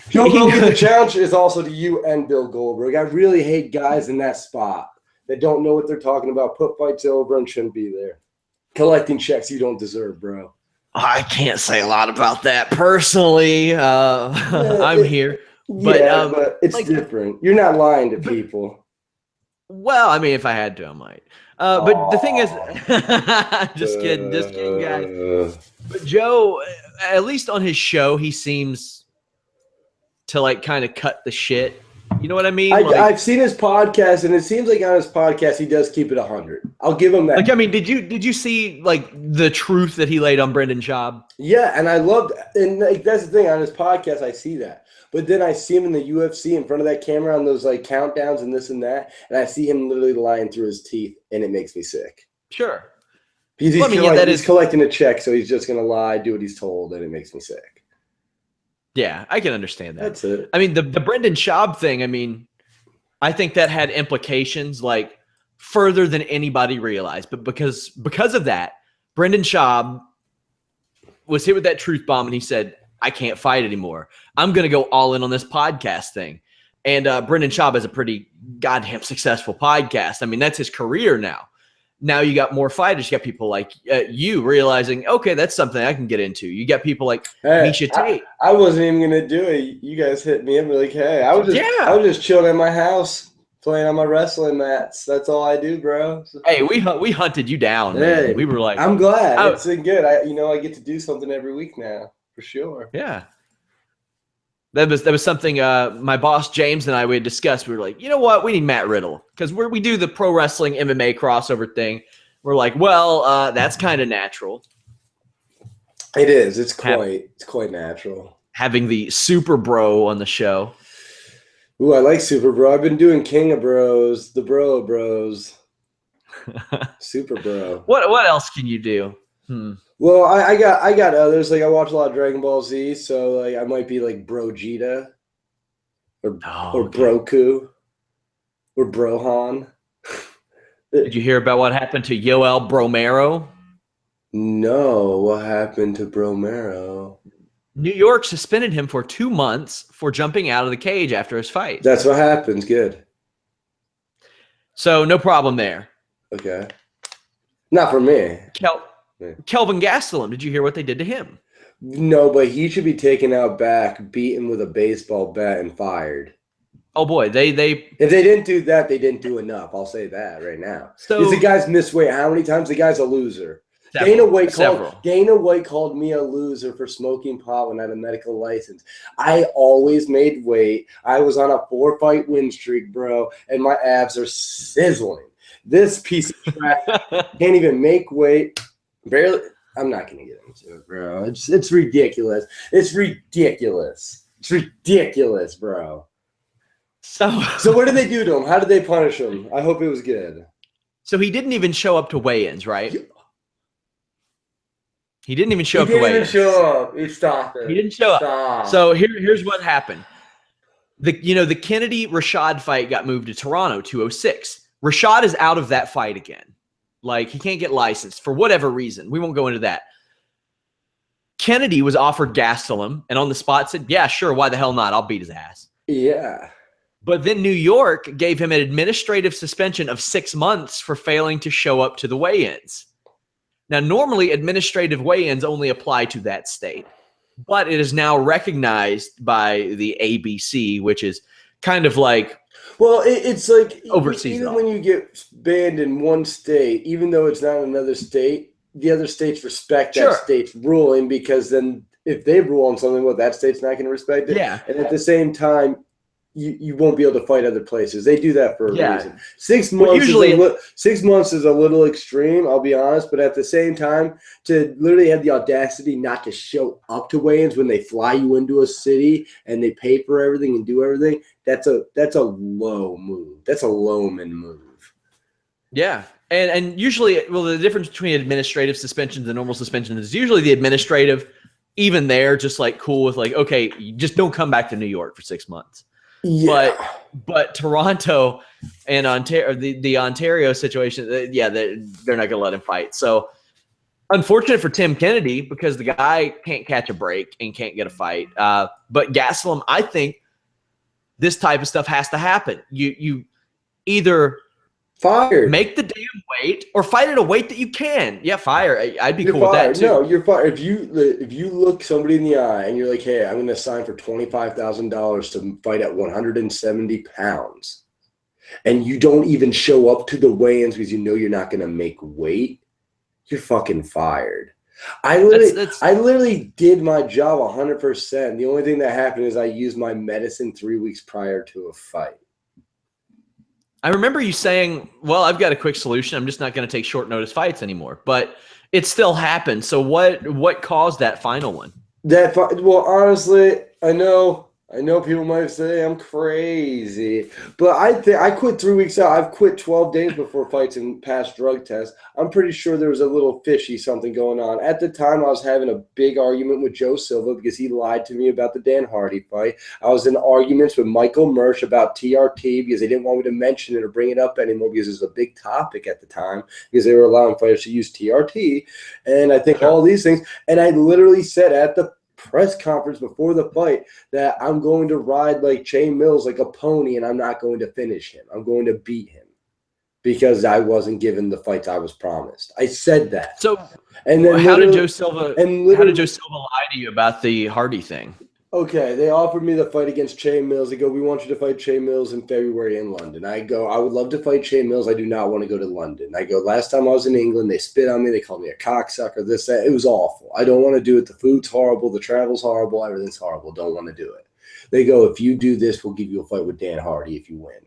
Joe Rogan, the challenge is also to you and Bill Goldberg. I really hate guys in that spot that don't know what they're talking about, put fights over and shouldn't be there. Collecting checks you don't deserve, bro. I can't say a lot about that personally. I'm here. But it's different. You're not lying to people. Well, I mean, if I had to, I might. But the thing is, just kidding, guys. But Joe, at least on his show, he seems to like kind of cut the shit. You know what I mean? I've seen his podcast, and it seems like on his podcast he does keep it 100. I'll give him that. Like, I mean, did you see like the truth that he laid on Brendan Schaub? Yeah, and I loved, and like, that's the thing, on his podcast I see that, but then I see him in the UFC in front of that camera on those like countdowns and this and that, and I see him literally lying through his teeth, and it makes me sick. Sure. He's collecting a check, so he's just gonna lie, do what he's told, and it makes me sick. Yeah, I can understand that. That's it. I mean, the Brendan Schaub thing, I mean, I think that had implications like further than anybody realized. But because of that, Brendan Schaub was hit with that truth bomb, and he said, I can't fight anymore. I'm going to go all in on this podcast thing. And Brendan Schaub has a pretty goddamn successful podcast. I mean, that's his career now. Now you got more fighters. You got people like you realizing, okay, that's something I can get into. You got people like Misha Tate. I wasn't even gonna do it. You guys hit me up like, hey, I was just chilling at my house playing on my wrestling mats. That's all I do, bro. Hey, we hunted you down. Hey, man. We were like, I'm glad it's been good. I get to do something every week now for sure. Yeah. That was something my boss James and we had discussed. We were like, you know what? We need Matt Riddle because we do the pro wrestling MMA crossover thing. We're like, well, that's kind of natural. It is. It's quite natural. Having the Super Bro on the show. Ooh, I like Super Bro. I've been doing King of Bros, the Bro Bros. Super Bro. What else can you do? Well, I got others. Like I watch a lot of Dragon Ball Z, so like I might be like Brogeta or Broku or Brohan. Did you hear about what happened to Yoel Bromero? No, what happened to Bromero? New York suspended him for 2 months for jumping out of the cage after his fight. That's what happens. Good. So no problem there. Okay. Not for me. Kelvin Gastelum, did you hear what they did to him? No, but he should be taken out back, beaten with a baseball bat, and fired. Oh boy, if they didn't do that, they didn't do enough. I'll say that right now. So the guy's missed weight how many times? The guy's a loser. Dana White called me a loser for smoking pot when I had a medical license. I always made weight. I was on a 4-fight win streak, bro, and my abs are sizzling. This piece of trash can't even make weight. Barely. I'm not gonna get into it, bro. It's ridiculous. It's ridiculous, bro. So what did they do to him? How did they punish him? I hope it was good. So he didn't even show up to weigh-ins, right? He didn't even show up to weigh-ins. He didn't show up. He stopped it. He didn't show up. So here's what happened. The Kennedy Rashad fight got moved to Toronto 206. Rashad is out of that fight again. Like, he can't get licensed for whatever reason. We won't go into that. Kennedy was offered Gastelum and on the spot said, yeah, sure, why the hell not? I'll beat his ass. Yeah. But then New York gave him an administrative suspension of 6 months for failing to show up to the weigh-ins. Now, normally administrative weigh-ins only apply to that state, but it is now recognized by the ABC, which is kind of like, well, it's like overseas. Even when you get banned in one state, even though it's not another state, the other states respect that state's ruling because then if they rule on something, well, that state's not going to respect it. Yeah. And at the same time, you won't be able to fight other places. They do that for a reason. 6 months, 6 months is a little extreme, I'll be honest. But at the same time, to literally have the audacity not to show up to weigh-ins when they fly you into a city and they pay for everything and do everything, that's a low move. That's a lowman move. Yeah. And usually, well, the difference between administrative suspensions and normal suspensions is usually the administrative, even there, just like cool with like, okay, you just don't come back to New York for 6 months. Yeah. But Toronto and Ontario, the Ontario situation, they're not going to let him fight. So Unfortunate for Tim Kennedy because the guy can't catch a break and can't get a fight. But Gastelum, I think this type of stuff has to happen. You either fired, make the damn weight, or fight at a weight that you can. Yeah, fire. I'd be you're cool fired. with that too. No, you're fired. If you look somebody in the eye and you're like, hey, I'm going to sign for $25,000 to fight at 170 pounds, and you don't even show up to the weigh-ins because you know you're not going to make weight, you're fucking fired. I literally did my job 100%. The only thing that happened is I used my medicine 3 weeks prior to a fight. I remember you saying, well, I've got a quick solution. I'm just not going to take short notice fights anymore. But it still happened. So what caused that final one? Well, honestly, I know people might say I'm crazy, but I quit 3 weeks out. I've quit 12 days before fights and passed drug tests. I'm pretty sure there was a little fishy something going on. At the time, I was having a big argument with Joe Silva because he lied to me about the Dan Hardy fight. I was in arguments with Michael Mersch about TRT because they didn't want me to mention it or bring it up anymore because it was a big topic at the time because they were allowing fighters to use TRT. And I think all these things. And I literally said at the press conference before the fight that I'm going to ride like Chain Mills like a pony and I'm not going to finish him. I'm going to beat him because I wasn't given the fights I was promised. I said that. So and then how did Joe Silva lie to you about the Hardy thing? Okay, they offered me the fight against Chain Mills. They go, we want you to fight Chain Mills in February in London. I go, I would love to fight Chain Mills. I do not want to go to London. I go, last time I was in England, they spit on me. They called me a cocksucker, this, that. It was awful. I don't want to do it. The food's horrible. The travel's horrible. Everything's horrible. Don't want to do it. They go, if you do this, we'll give you a fight with Dan Hardy if you win.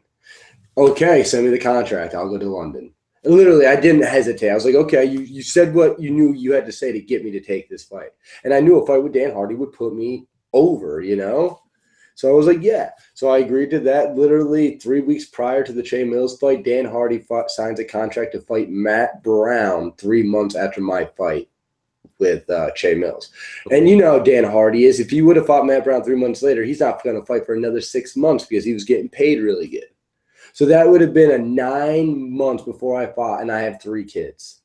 Okay, send me the contract. I'll go to London. And literally, I didn't hesitate. I was like, okay, you said what you knew you had to say to get me to take this fight. And I knew a fight with Dan Hardy would put me over, you know? So I was like, yeah. So I agreed to that. Literally 3 weeks prior to the Chain Mills fight, Dan Hardy signs a contract to fight Matt Brown 3 months after my fight with Chain Mills. And you know how Dan Hardy is. If he would have fought Matt Brown 3 months later, he's not going to fight for another 6 months because he was getting paid really good. So that would have been a 9 months before I fought, and I have 3 kids.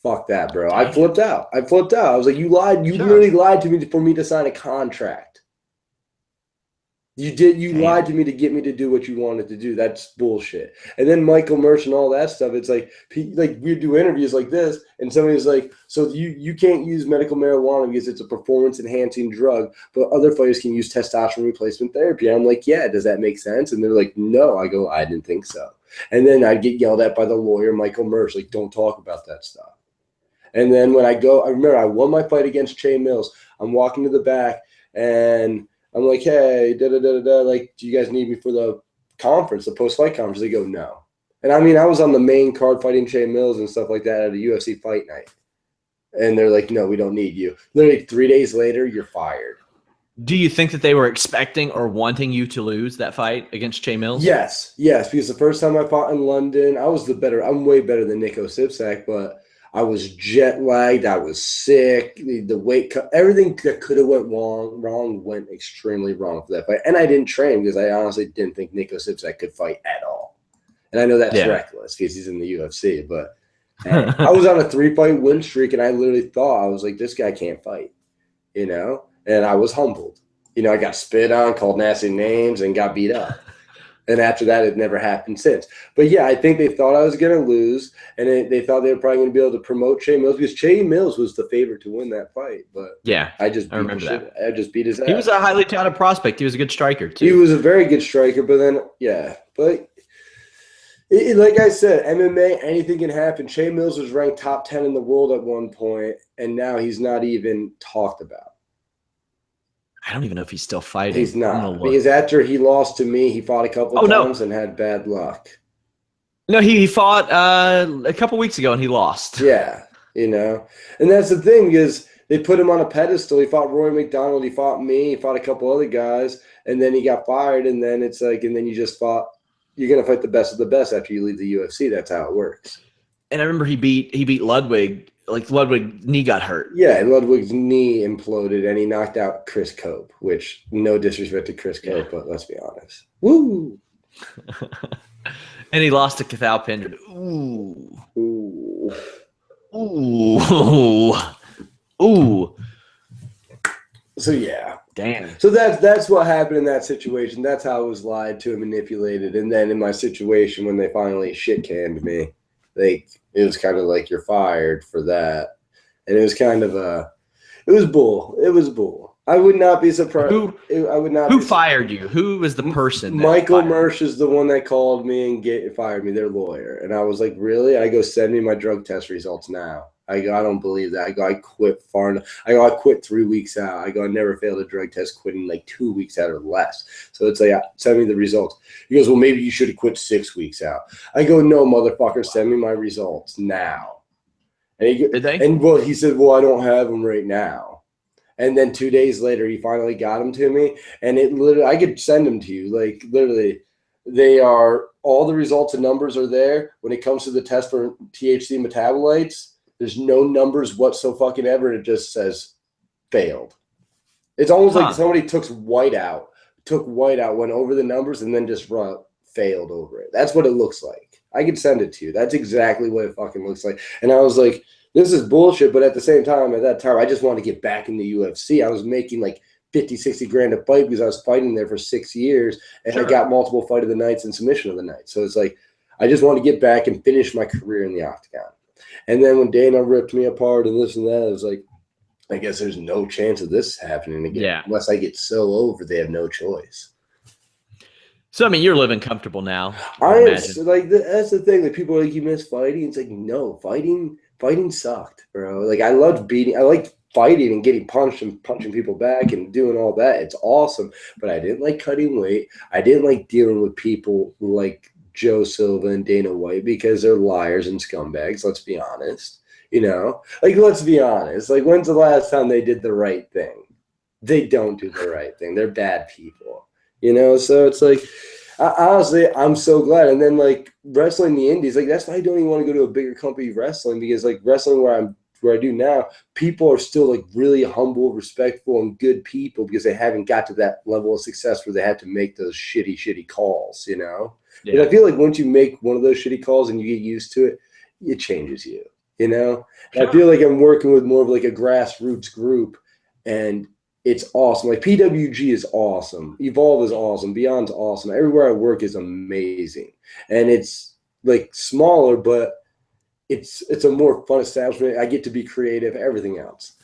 Fuck that, bro. I flipped out. I was like, you lied. You literally lied to me for me to sign a contract. You lied to me to get me to do what you wanted to do. That's bullshit. And then Michael Mersch and all that stuff. It's like we do interviews like this, and somebody's like, so you can't use medical marijuana because it's a performance enhancing drug, but other fighters can use testosterone replacement therapy. And I'm like, yeah, does that make sense? And they're like, no. I go, I didn't think so. And then I'd get yelled at by the lawyer, Michael Mersch, like, don't talk about that stuff. And then when I remember I won my fight against Chain Mills. I'm walking to the back and I'm like, hey, like, do you guys need me for the conference, the post-fight conference? They go, no. And I mean, I was on the main card fighting Chain Mills and stuff like that at a UFC fight night. And they're like, no, we don't need you. Literally 3 days later, you're fired. Do you think that they were expecting or wanting you to lose that fight against Chain Mills? Yes, because the first time I fought in London, I'm way better than Nico Sipsak, but I was jet lagged. I was sick. The weight cut, everything that could have went wrong went extremely wrong for that fight. And I didn't train because I honestly didn't think Nico Sipsak could fight at all. And I know that's reckless because he's in the UFC. But hey, I was on a 3-fight win streak, and I literally thought, I was like, this guy can't fight, you know? And I was humbled. You know, I got spit on, called nasty names, and got beat up. And after that, it never happened since. But, yeah, I think they thought I was going to lose, and they thought they were probably going to be able to promote Chain Mills because Chain Mills was the favorite to win that fight. But yeah, I remember that. I just beat his ass. He was a highly talented prospect. He was a good striker, too. He was a very good striker, but then, yeah. But like I said, MMA, anything can happen. Chain Mills was ranked top 10 in the world at one point, and now he's not even talked about. I don't even know if he's still fighting. He's not. Because after he lost to me, he fought a couple times and had bad luck. No, he fought a couple weeks ago and he lost. Yeah, you know. And that's the thing is they put him on a pedestal. He fought Roy McDonald. He fought me. He fought a couple other guys. And then he got fired. And then it's like, and then you just fought. You're going to fight the best of the best after you leave the UFC. That's how it works. And I remember he beat Ludwig. Like Ludwig's knee got hurt. Yeah, Ludwig's knee imploded, and he knocked out Chris Cope, which no disrespect to Chris Cope, but let's be honest. Woo! And he lost to Cathal Pendred. Ooh. Ooh. Ooh. So yeah. Damn. So that's what happened in that situation. That's how I was lied to and manipulated. And then in my situation when they finally shit canned me, it was kind of like you're fired for that. And it was kind of it was bull. It was bull. I would not be surprised. Who fired you? Who was the person? Michael Mersch is the one that called me and fired me, their lawyer. And I was like, really? I go, send me my drug test results now. I go, I don't believe that. I go, I quit far enough. I go, I quit 3 weeks out. I go, I never failed a drug test, quitting like 2 weeks out or less. So it's like, send me the results. He goes, well, maybe you should have quit 6 weeks out. I go, no, motherfucker, send me my results now. And Did they? And well, he said, well, I don't have them right now. And then 2 days later, he finally got them to me. And it literally, I could send them to you. Like literally, they are, all the results and numbers are there. When it comes to the test for THC metabolites, there's no numbers whatsoever. It just says failed. It's almost like somebody took whiteout, went over the numbers, and then just failed over it. That's what it looks like. I could send it to you. That's exactly what it fucking looks like. And I was like, this is bullshit. But at the same time, at that time, I just wanted to get back in the UFC. I was making like 50, 60 grand a fight because I was fighting there for 6 years. And I got multiple fight of the nights and submission of the night. So it's like, I just wanted to get back and finish my career in the octagon. And then when Dana ripped me apart and this and that, it was like, I guess there's no chance of this happening again. Yeah. Unless I get so over, they have no choice. So, I mean, you're living comfortable now. That's the thing. Like, people are like, you miss fighting? It's like, no, fighting sucked, bro. Like, I liked fighting and getting punched and punching people back and doing all that. It's awesome. But I didn't like cutting weight. I didn't like dealing with people like Joe Silva and Dana White because they're liars and scumbags. Let's be honest. Let's be honest. Like, when's the last time they did the right thing? They don't do the right thing. They're bad people. So it's like, honestly, I'm so glad. And then like wrestling the indies, like that's why I don't even want to go to a bigger company wrestling, because like wrestling where I do now, people are still like really humble, respectful, and good people because they haven't got to that level of success where they had to make those shitty calls, Yeah. And I feel like once you make one of those shitty calls and you get used to it, it changes you, Sure. I feel like I'm working with more of like a grassroots group, and it's awesome. Like PWG is awesome. Evolve is awesome. Beyond's awesome. Everywhere I work is amazing. And it's like smaller, but it's a more fun establishment. I get to be creative, everything else.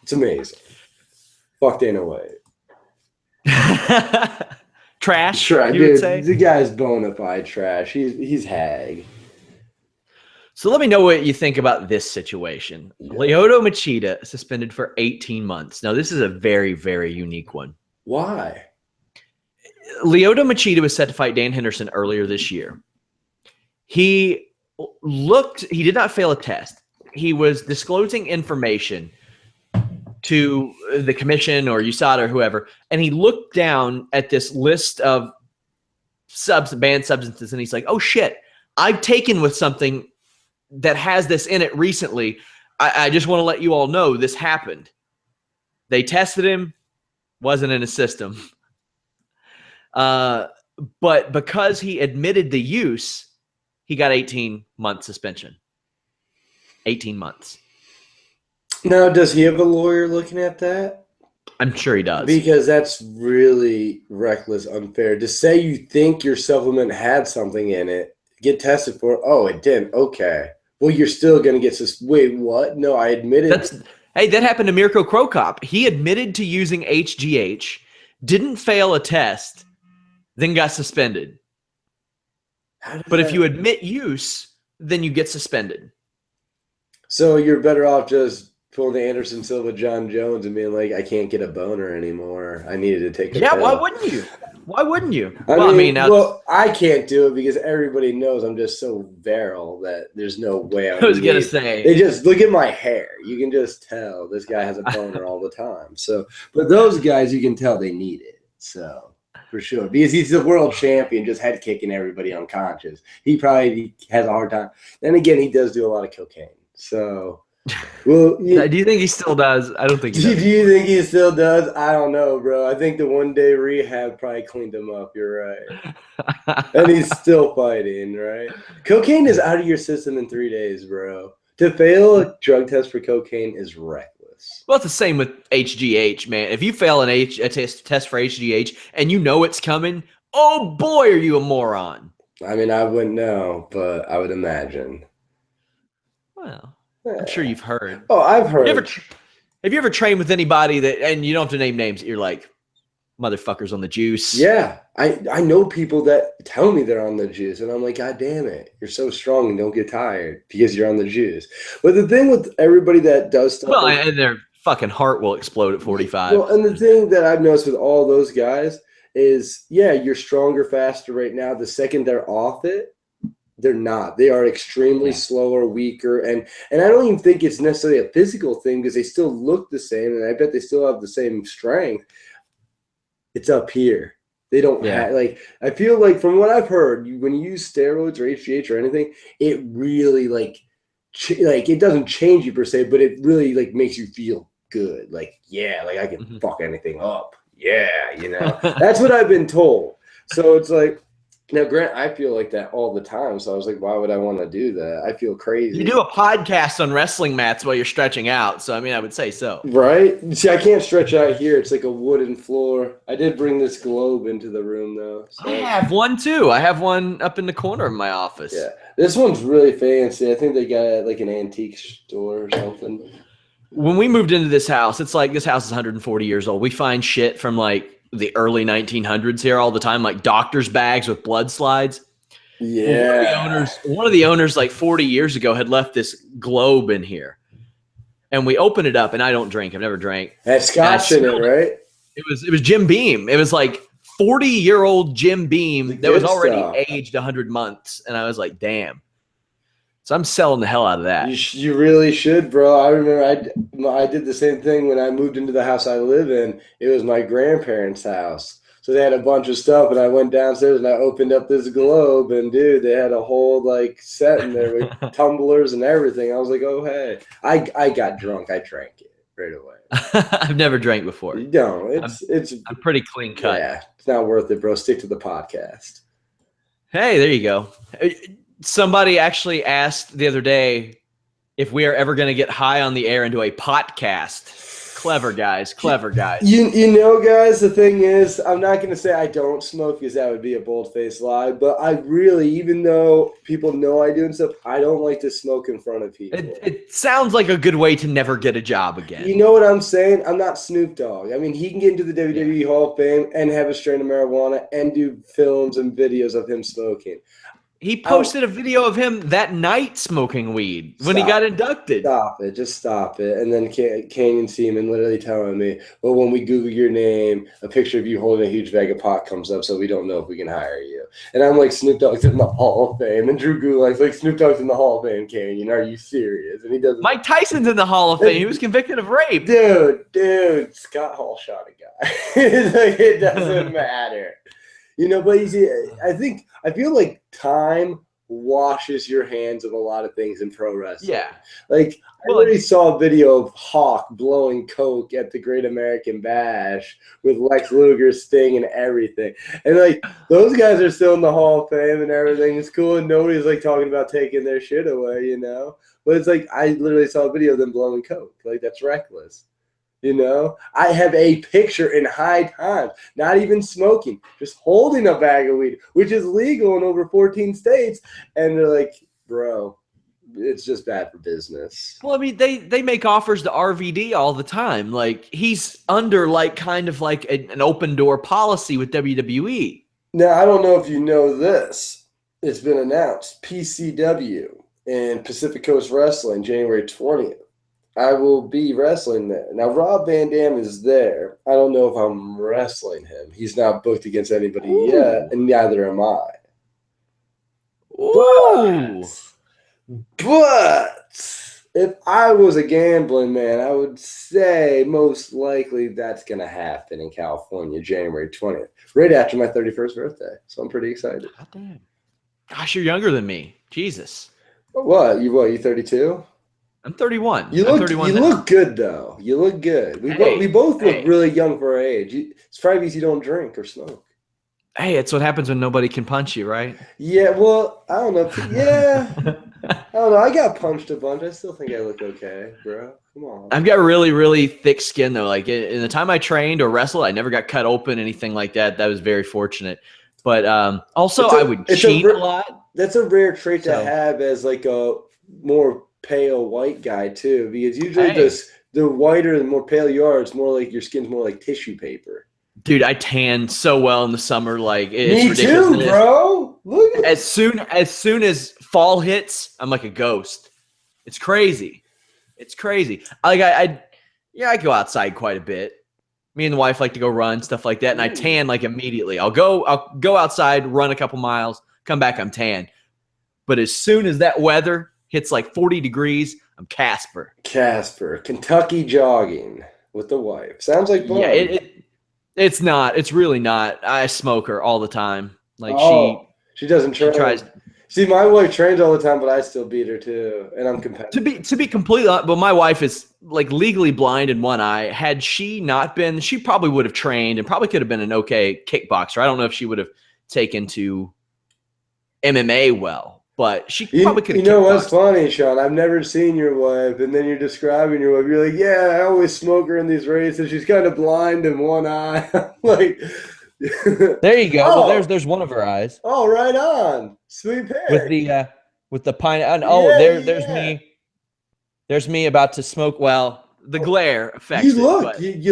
It's amazing. Fuck Dana White. Trash, you would say? The guy's bona fide trash. He's hag. So let me know what you think about this situation. Yeah. Lyoto Machida suspended for 18 months. Now, this is a very, very unique one. Why? Lyoto Machida was set to fight Dan Henderson earlier this year. He did not fail a test. He was disclosing information to the commission or USADA or whoever, and he looked down at this list of banned substances, and he's like, oh, shit, I've taken with something that has this in it recently. I just want to let you all know this happened. They tested him, wasn't in his system. But because he admitted the use, he got 18-month suspension. 18 months. Now, does he have a lawyer looking at that? I'm sure he does. Because that's really reckless, unfair. To say you think your supplement had something in it, get tested for it, oh, it didn't. Okay. Well, you're still going to get wait, what? No, I admitted. That happened to Mirko Krokop. He admitted to using HGH, didn't fail a test, then got suspended. But if you admit use, then you get suspended. So you're better off just pulling the Anderson Silva, Jon Jones, and being like, I can't get a boner anymore. I needed to take a pill. Why wouldn't you? Why wouldn't you? I can't do it because everybody knows I'm just so virile that there's no way I was going to say. They just look at my hair. You can just tell this guy has a boner all the time. So, but those guys, you can tell they need it. So, for sure. Because he's the world champion, just head kicking everybody unconscious. He probably has a hard time. Then again, he does do a lot of cocaine. So, well, do you think he still does? I don't think he does. Do you think he still does? I don't know, bro. I think the one-day rehab probably cleaned him up. You're right. And he's still fighting, right? Cocaine is out of your system in 3 days, bro. To fail a drug test for cocaine is reckless. Well, it's the same with HGH, man. If you fail a test for HGH and you know it's coming, oh boy, are you a moron. I mean, I wouldn't know, but I would imagine. Well, I'm sure you've heard. Oh, I've heard. Have you ever trained with anybody that, and you don't have to name names, that you're like, motherfuckers on the juice? Yeah, I know people that tell me they're on the juice, and I'm like, God damn it, you're so strong and don't get tired because you're on the juice. But the thing with everybody that does stuff, well, and their fucking heart will explode at 45. Well, and the thing that I've noticed with all those guys is, yeah, you're stronger, faster right now. The second they're off it, they're not. They are extremely slower, weaker, and I don't even think it's necessarily a physical thing because they still look the same, and I bet they still have the same strength. It's up here. They don't have, like, I feel like from what I've heard, when you use steroids or HGH or anything, it really like it doesn't change you per se, but it really like makes you feel good. Like, yeah, like I can fuck anything up. Yeah, you know, that's what I've been told. So it's like, now, Grant, I feel like that all the time. So I was like, why would I want to do that? I feel crazy. You do a podcast on wrestling mats while you're stretching out. So, I mean, I would say so. Right? See, I can't stretch out here. It's like a wooden floor. I did bring this globe into the room, though. So. I have one, too. I have one up in the corner of my office. Yeah. This one's really fancy. I think they got it at like an antique store or something. When we moved into this house, it's like this house is 140 years old. We find shit from like the early 1900s here all the time, like doctor's bags with blood slides. Yeah. One of the owners like 40 years ago had left this globe in here. And we opened it up, and I don't drink. I've never drank. That's scotch in it, right? It was Jim Beam. It was like 40-year-old Jim Beam that was already aged 100 months. And I was like, damn. So I'm selling the hell out of that. You really should, bro. I remember I did the same thing when I moved into the house I live in. It was my grandparents' house. So they had a bunch of stuff, and I went downstairs and I opened up this globe, and dude, they had a whole like set in there with tumblers and everything. I was like, oh hey. I got drunk. I drank it right away. I've never drank before. No, I'm pretty clean cut. Yeah, it's not worth it, bro. Stick to the podcast. Hey, there you go. Somebody actually asked the other day if we are ever going to get high on the air and do a podcast. Clever guys, clever guys. You know, guys, the thing is, I'm not going to say I don't smoke because that would be a bold-faced lie, but I really, even though people know I do and stuff, I don't like to smoke in front of people. It sounds like a good way to never get a job again. You know what I'm saying? I'm not Snoop Dogg. I mean, he can get into the WWE Hall of Fame and have a strain of marijuana and do films and videos of him smoking. He posted a video of him that night smoking weed when he got inducted. Stop it. Just stop it. And then Canyon Seaman literally telling me, well, when we Google your name, a picture of you holding a huge bag of pot comes up, so we don't know if we can hire you. And I'm like, Snoop Dogg's in the Hall of Fame. And Drew Gulak's like, Snoop Dogg's in the Hall of Fame, Canyon. Are you serious? And he doesn't. Mike Tyson's in the Hall of Fame. He was convicted of rape. Dude. Scott Hall shot a guy. Like, it doesn't matter. You know, but you see, I feel like time washes your hands of a lot of things in pro wrestling. Yeah. Like, I already saw a video of Hawk blowing coke at the Great American Bash with Lex Luger, Sting, and everything. And, like, those guys are still in the Hall of Fame and everything. It's cool, and nobody's, like, talking about taking their shit away, you know? But it's like, I literally saw a video of them blowing coke. Like, that's reckless. You know, I have a picture in High Times, not even smoking, just holding a bag of weed, which is legal in over 14 states. And they're like, bro, it's just bad for business. Well, I mean, they make offers to RVD all the time. Like, he's under like kind of like an open door policy with WWE. Now, I don't know if you know this. It's been announced. PCW and Pacific Coast Wrestling, January 20th. I will be wrestling there. Now, Rob Van Dam is there. I don't know if I'm wrestling him. He's not booked against anybody yet, and neither am I. But if I was a gambling man, I would say most likely that's going to happen in California, January 20th, right after my 31st birthday. So I'm pretty excited. God damn. Gosh, you're younger than me. Jesus. What, you 32? I'm 31. You look good, though. You look good. We both look really young for our age. It's probably because you don't drink or smoke. Hey, it's what happens when nobody can punch you, right? Yeah, well, I don't know. Yeah. I don't know. I got punched a bunch. I still think I look okay, bro. Come on. I've got really, really thick skin though. Like in the time I trained or wrestled, I never got cut open, anything like that. That was very fortunate. But also, I would cheat a lot. That's a rare trait to have as like a more pale white guy too, because usually the whiter and more pale you are, it's more like your skin's more like tissue paper. Dude, I tan so well in the summer, like it's Me ridiculous. Too, bro. Look at as soon as fall hits, I'm like a ghost. It's crazy. It's crazy. I go outside quite a bit. Me and the wife like to go run, stuff like that, and I tan like immediately. I'll go outside, run a couple miles, come back, I'm tan. But as soon as that weather hits like 40 degrees, I'm Casper. Kentucky jogging with the wife. Sounds like fun. Yeah, it's not. It's really not. I smoke her all the time. Like she doesn't train. She tries. See, my wife trains all the time, but I still beat her too, and I'm competitive. To be completely honest, but my wife is like legally blind in one eye. Had she not been, she probably would have trained and probably could have been an okay kickboxer. I don't know if she would have taken to MMA well, but she probably could have. You know what's funny, Sean? I've never seen your wife, and then you're describing your wife. You're like, yeah, I always smoke her in these races. She's kind of blind in one eye. Like. There you go. Oh, well, there's one of her eyes. Oh, right on. Sweet pick. With the pine. There's me. There's me about to smoke. Well, the glare affects you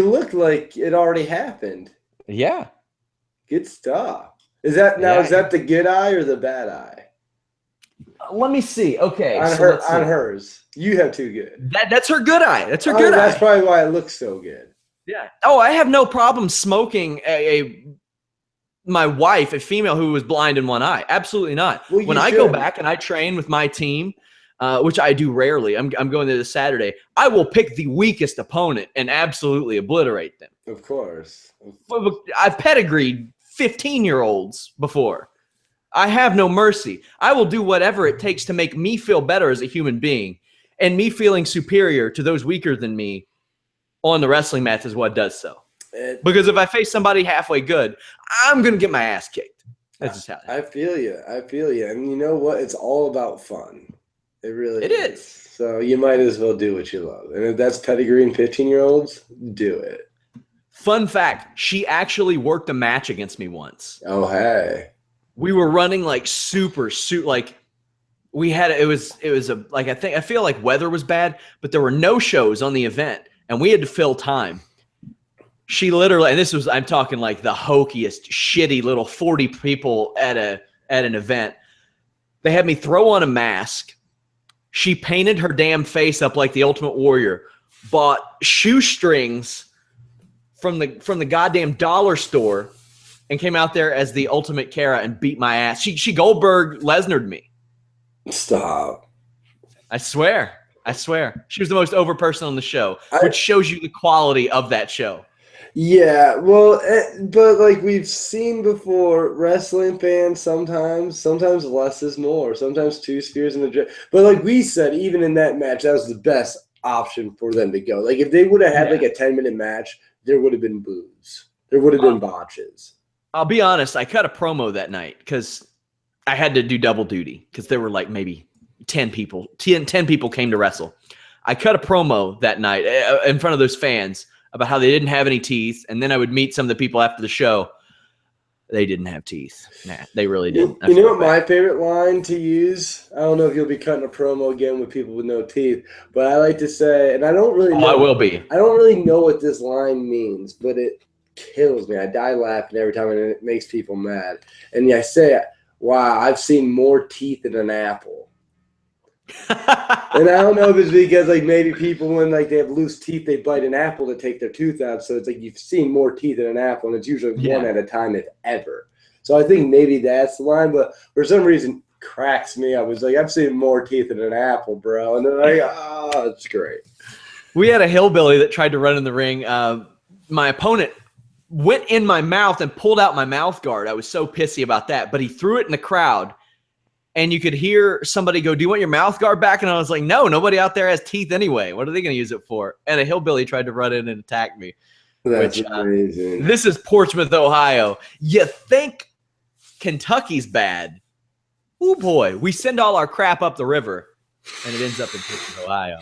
look like it already happened. Yeah. Good stuff. Is that the good eye or the bad eye? Let me see. Okay. On hers. You have two good. That's her good eye. That's her good eye. That's probably why it looks so good. Yeah. Oh, I have no problem smoking my wife, a female who was blind in one eye. Absolutely not. Well, when I go back and I train with my team, which I do rarely, I'm going there this Saturday, I will pick the weakest opponent and absolutely obliterate them. Of course. I've pedigreed 15-year-olds before. I have no mercy. I will do whatever it takes to make me feel better as a human being, and me feeling superior to those weaker than me on the wrestling mat is what does so. Because if I face somebody halfway good, I'm going to get my ass kicked. That's just how it is. I feel you. And you know what? It's all about fun. It really is. So you might as well do what you love. And if that's pedigreeing 15-year-olds, do it. Fun fact, she actually worked a match against me once. Oh, hey. We were running like like we had it was like I feel like weather was bad, but there were no shows on the event and we had to fill time. She literally, and I'm talking like the hokiest, shitty little 40 people at an event. They had me throw on a mask. She painted her damn face up like the Ultimate Warrior, bought shoestrings from the goddamn dollar store, and came out there as the Ultimate Kara and beat my ass. She Goldberg Lesnar'd me. Stop. I swear. She was the most over person on the show, which shows you the quality of that show. Yeah, well, but like we've seen before, wrestling fans sometimes less is more. Sometimes two spears in the jet. But like we said, even in that match, that was the best option for them to go. Like if they would have had like a 10-minute match, there would have been boos. There would have been botches. I'll be honest, I cut a promo that night because I had to do double duty because there were like maybe 10 people. 10 people came to wrestle. I cut a promo that night in front of those fans about how they didn't have any teeth, and then I would meet some of the people after the show. They didn't have teeth. Nah, they really didn't. You know what my favorite line to use? I don't know if you'll be cutting a promo again with people with no teeth, but I like to say, and I don't really know. I will be. I don't really know what this line means, but it kills me. I die laughing every time, and it makes people mad. And I say, wow, I've seen more teeth in an apple. And I don't know if it's because like maybe people when like they have loose teeth they bite an apple to take their tooth out, so it's like you've seen more teeth in an apple and it's usually one at a time if ever. So I think maybe that's the line, but for some reason cracks me up. It's like I've seen more teeth in an apple, bro, and they're like, oh, it's great. We had a hillbilly that tried to run in the ring. My opponent went in my mouth and pulled out my mouth guard. I was so pissy about that, but he threw it in the crowd. And you could hear somebody go, do you want your mouth guard back? And I was like, no, nobody out there has teeth anyway. What are they going to use it for? And a hillbilly tried to run in and attack me. That's amazing. This is Portsmouth, Ohio. You think Kentucky's bad. Oh boy, we send all our crap up the river, and it ends up in Pittsburgh, Ohio.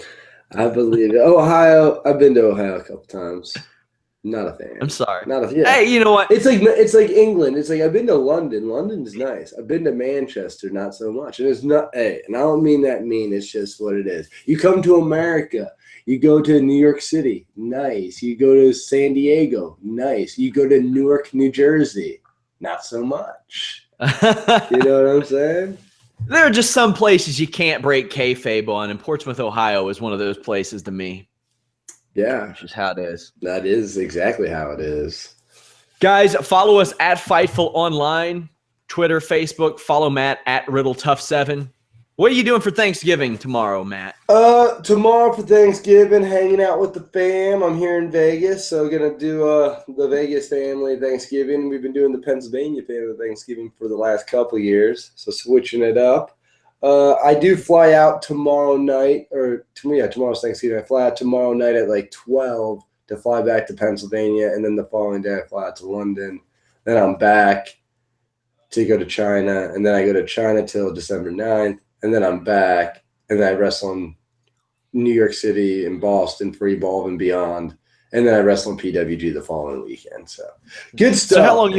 I believe it. Ohio. I've been to Ohio a couple times. Not a fan. I'm sorry. Yeah. Hey, you know what? It's like England. It's like I've been to London. London's nice. I've been to Manchester, not so much. And it's not. Hey, and I don't mean that mean. It's just what it is. You come to America. You go to New York City. Nice. You go to San Diego. Nice. You go to Newark, New Jersey. Not so much. You know what I'm saying? There are just some places you can't break kayfabe on, and Portsmouth, Ohio is one of those places to me. Yeah. Which is how it is. That is exactly how it is. Guys, follow us at Fightful Online, Twitter, Facebook. Follow Matt at RiddleTough7. What are you doing for Thanksgiving tomorrow, Matt? Tomorrow for Thanksgiving, hanging out with the fam. I'm here in Vegas, so gonna do the Vegas family Thanksgiving. We've been doing the Pennsylvania family Thanksgiving for the last couple years, so switching it up. I do fly out tomorrow night, tomorrow's Thanksgiving. I fly out tomorrow night at like 12 to fly back to Pennsylvania, and then the following day I fly out to London. Then I'm back to go to China, and then I go to China till December 9th. And then I'm back, and then I wrestle in New York City and Boston for Evolve and Beyond, and then I wrestle in PWG the following weekend. So good stuff. So how long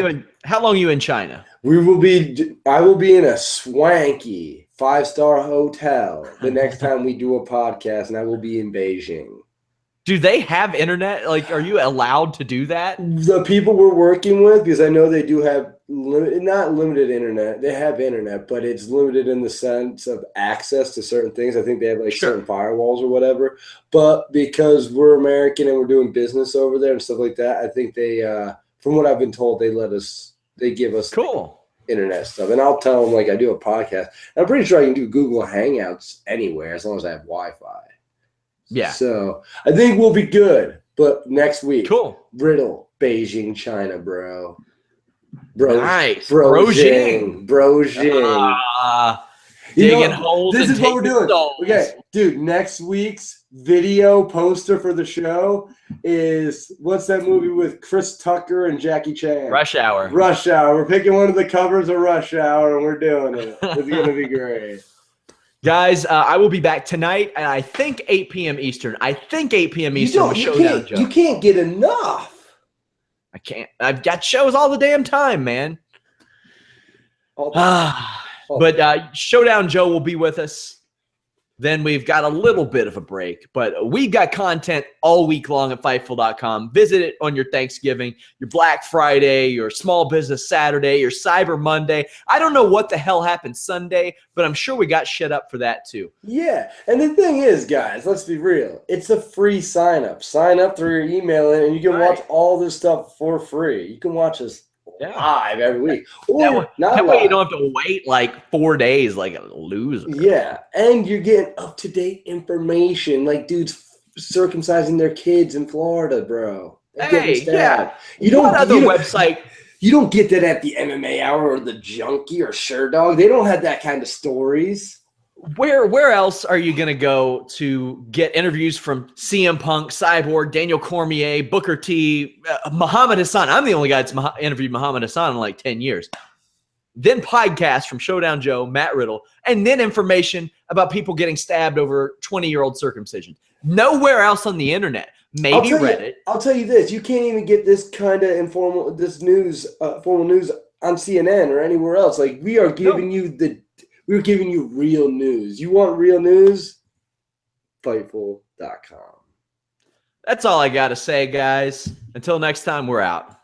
you in China? I will be in a swanky 5-star hotel the next time we do a podcast, and I will be in Beijing. Do they have internet? Like, are you allowed to do that? The people we're working with, because I know they do have not limited internet. They have internet, but it's limited in the sense of access to certain things. I think they have like certain firewalls or whatever. But because we're American and we're doing business over there and stuff like that, I think they, from what I've been told, they give us cool internet stuff. And I'll tell them like I do a podcast. I'm pretty sure I can do Google Hangouts anywhere as long as I have Wi-Fi. Yeah. So I think we'll be good. But next week, cool. Riddle, Beijing, China, bro. Nice. Brojing. Digging holes. This is what we're doing. Okay, dude, next week's video poster for the show is what's that movie with Chris Tucker and Jackie Chan? Rush Hour. We're picking one of the covers of Rush Hour, and we're doing it. It's going to be great. Guys, I will be back tonight at I think 8 p.m. Eastern. You can't get enough. I can't. I've got shows all the damn time, man. But Showdown Joe will be with us. Then we've got a little bit of a break, but we've got content all week long at Fightful.com. Visit it on your Thanksgiving, your Black Friday, your Small Business Saturday, your Cyber Monday. I don't know what the hell happened Sunday, but I'm sure we got shit up for that too. Yeah, and the thing is, guys, let's be real. It's a free sign-up. Sign up through your email, and you can watch all this stuff for free. You can watch us live every week. Or that way you don't have to wait like 4 days like a loser. Yeah, and you're getting up-to-date information, like dudes circumcising their kids in Florida, bro. Yeah. Website? You don't get that at the MMA Hour or the Junkie or Sure Dog. They don't have that kind of stories. Where else are you going to go to get interviews from CM Punk, Cyborg, Daniel Cormier, Booker T, Muhammad Hassan? I'm the only guy that's interviewed Muhammad Hassan in like 10 years. Then podcasts from Showdown Joe, Matt Riddle, and then information about people getting stabbed over 20-year-old circumcision. Nowhere else on the internet. Maybe Reddit. I'll tell you this. You can't even get this kind of formal news on CNN or anywhere else. Like, we are giving we're giving you real news. You want real news? Fightful.com. That's all I got to say, guys. Until next time, we're out.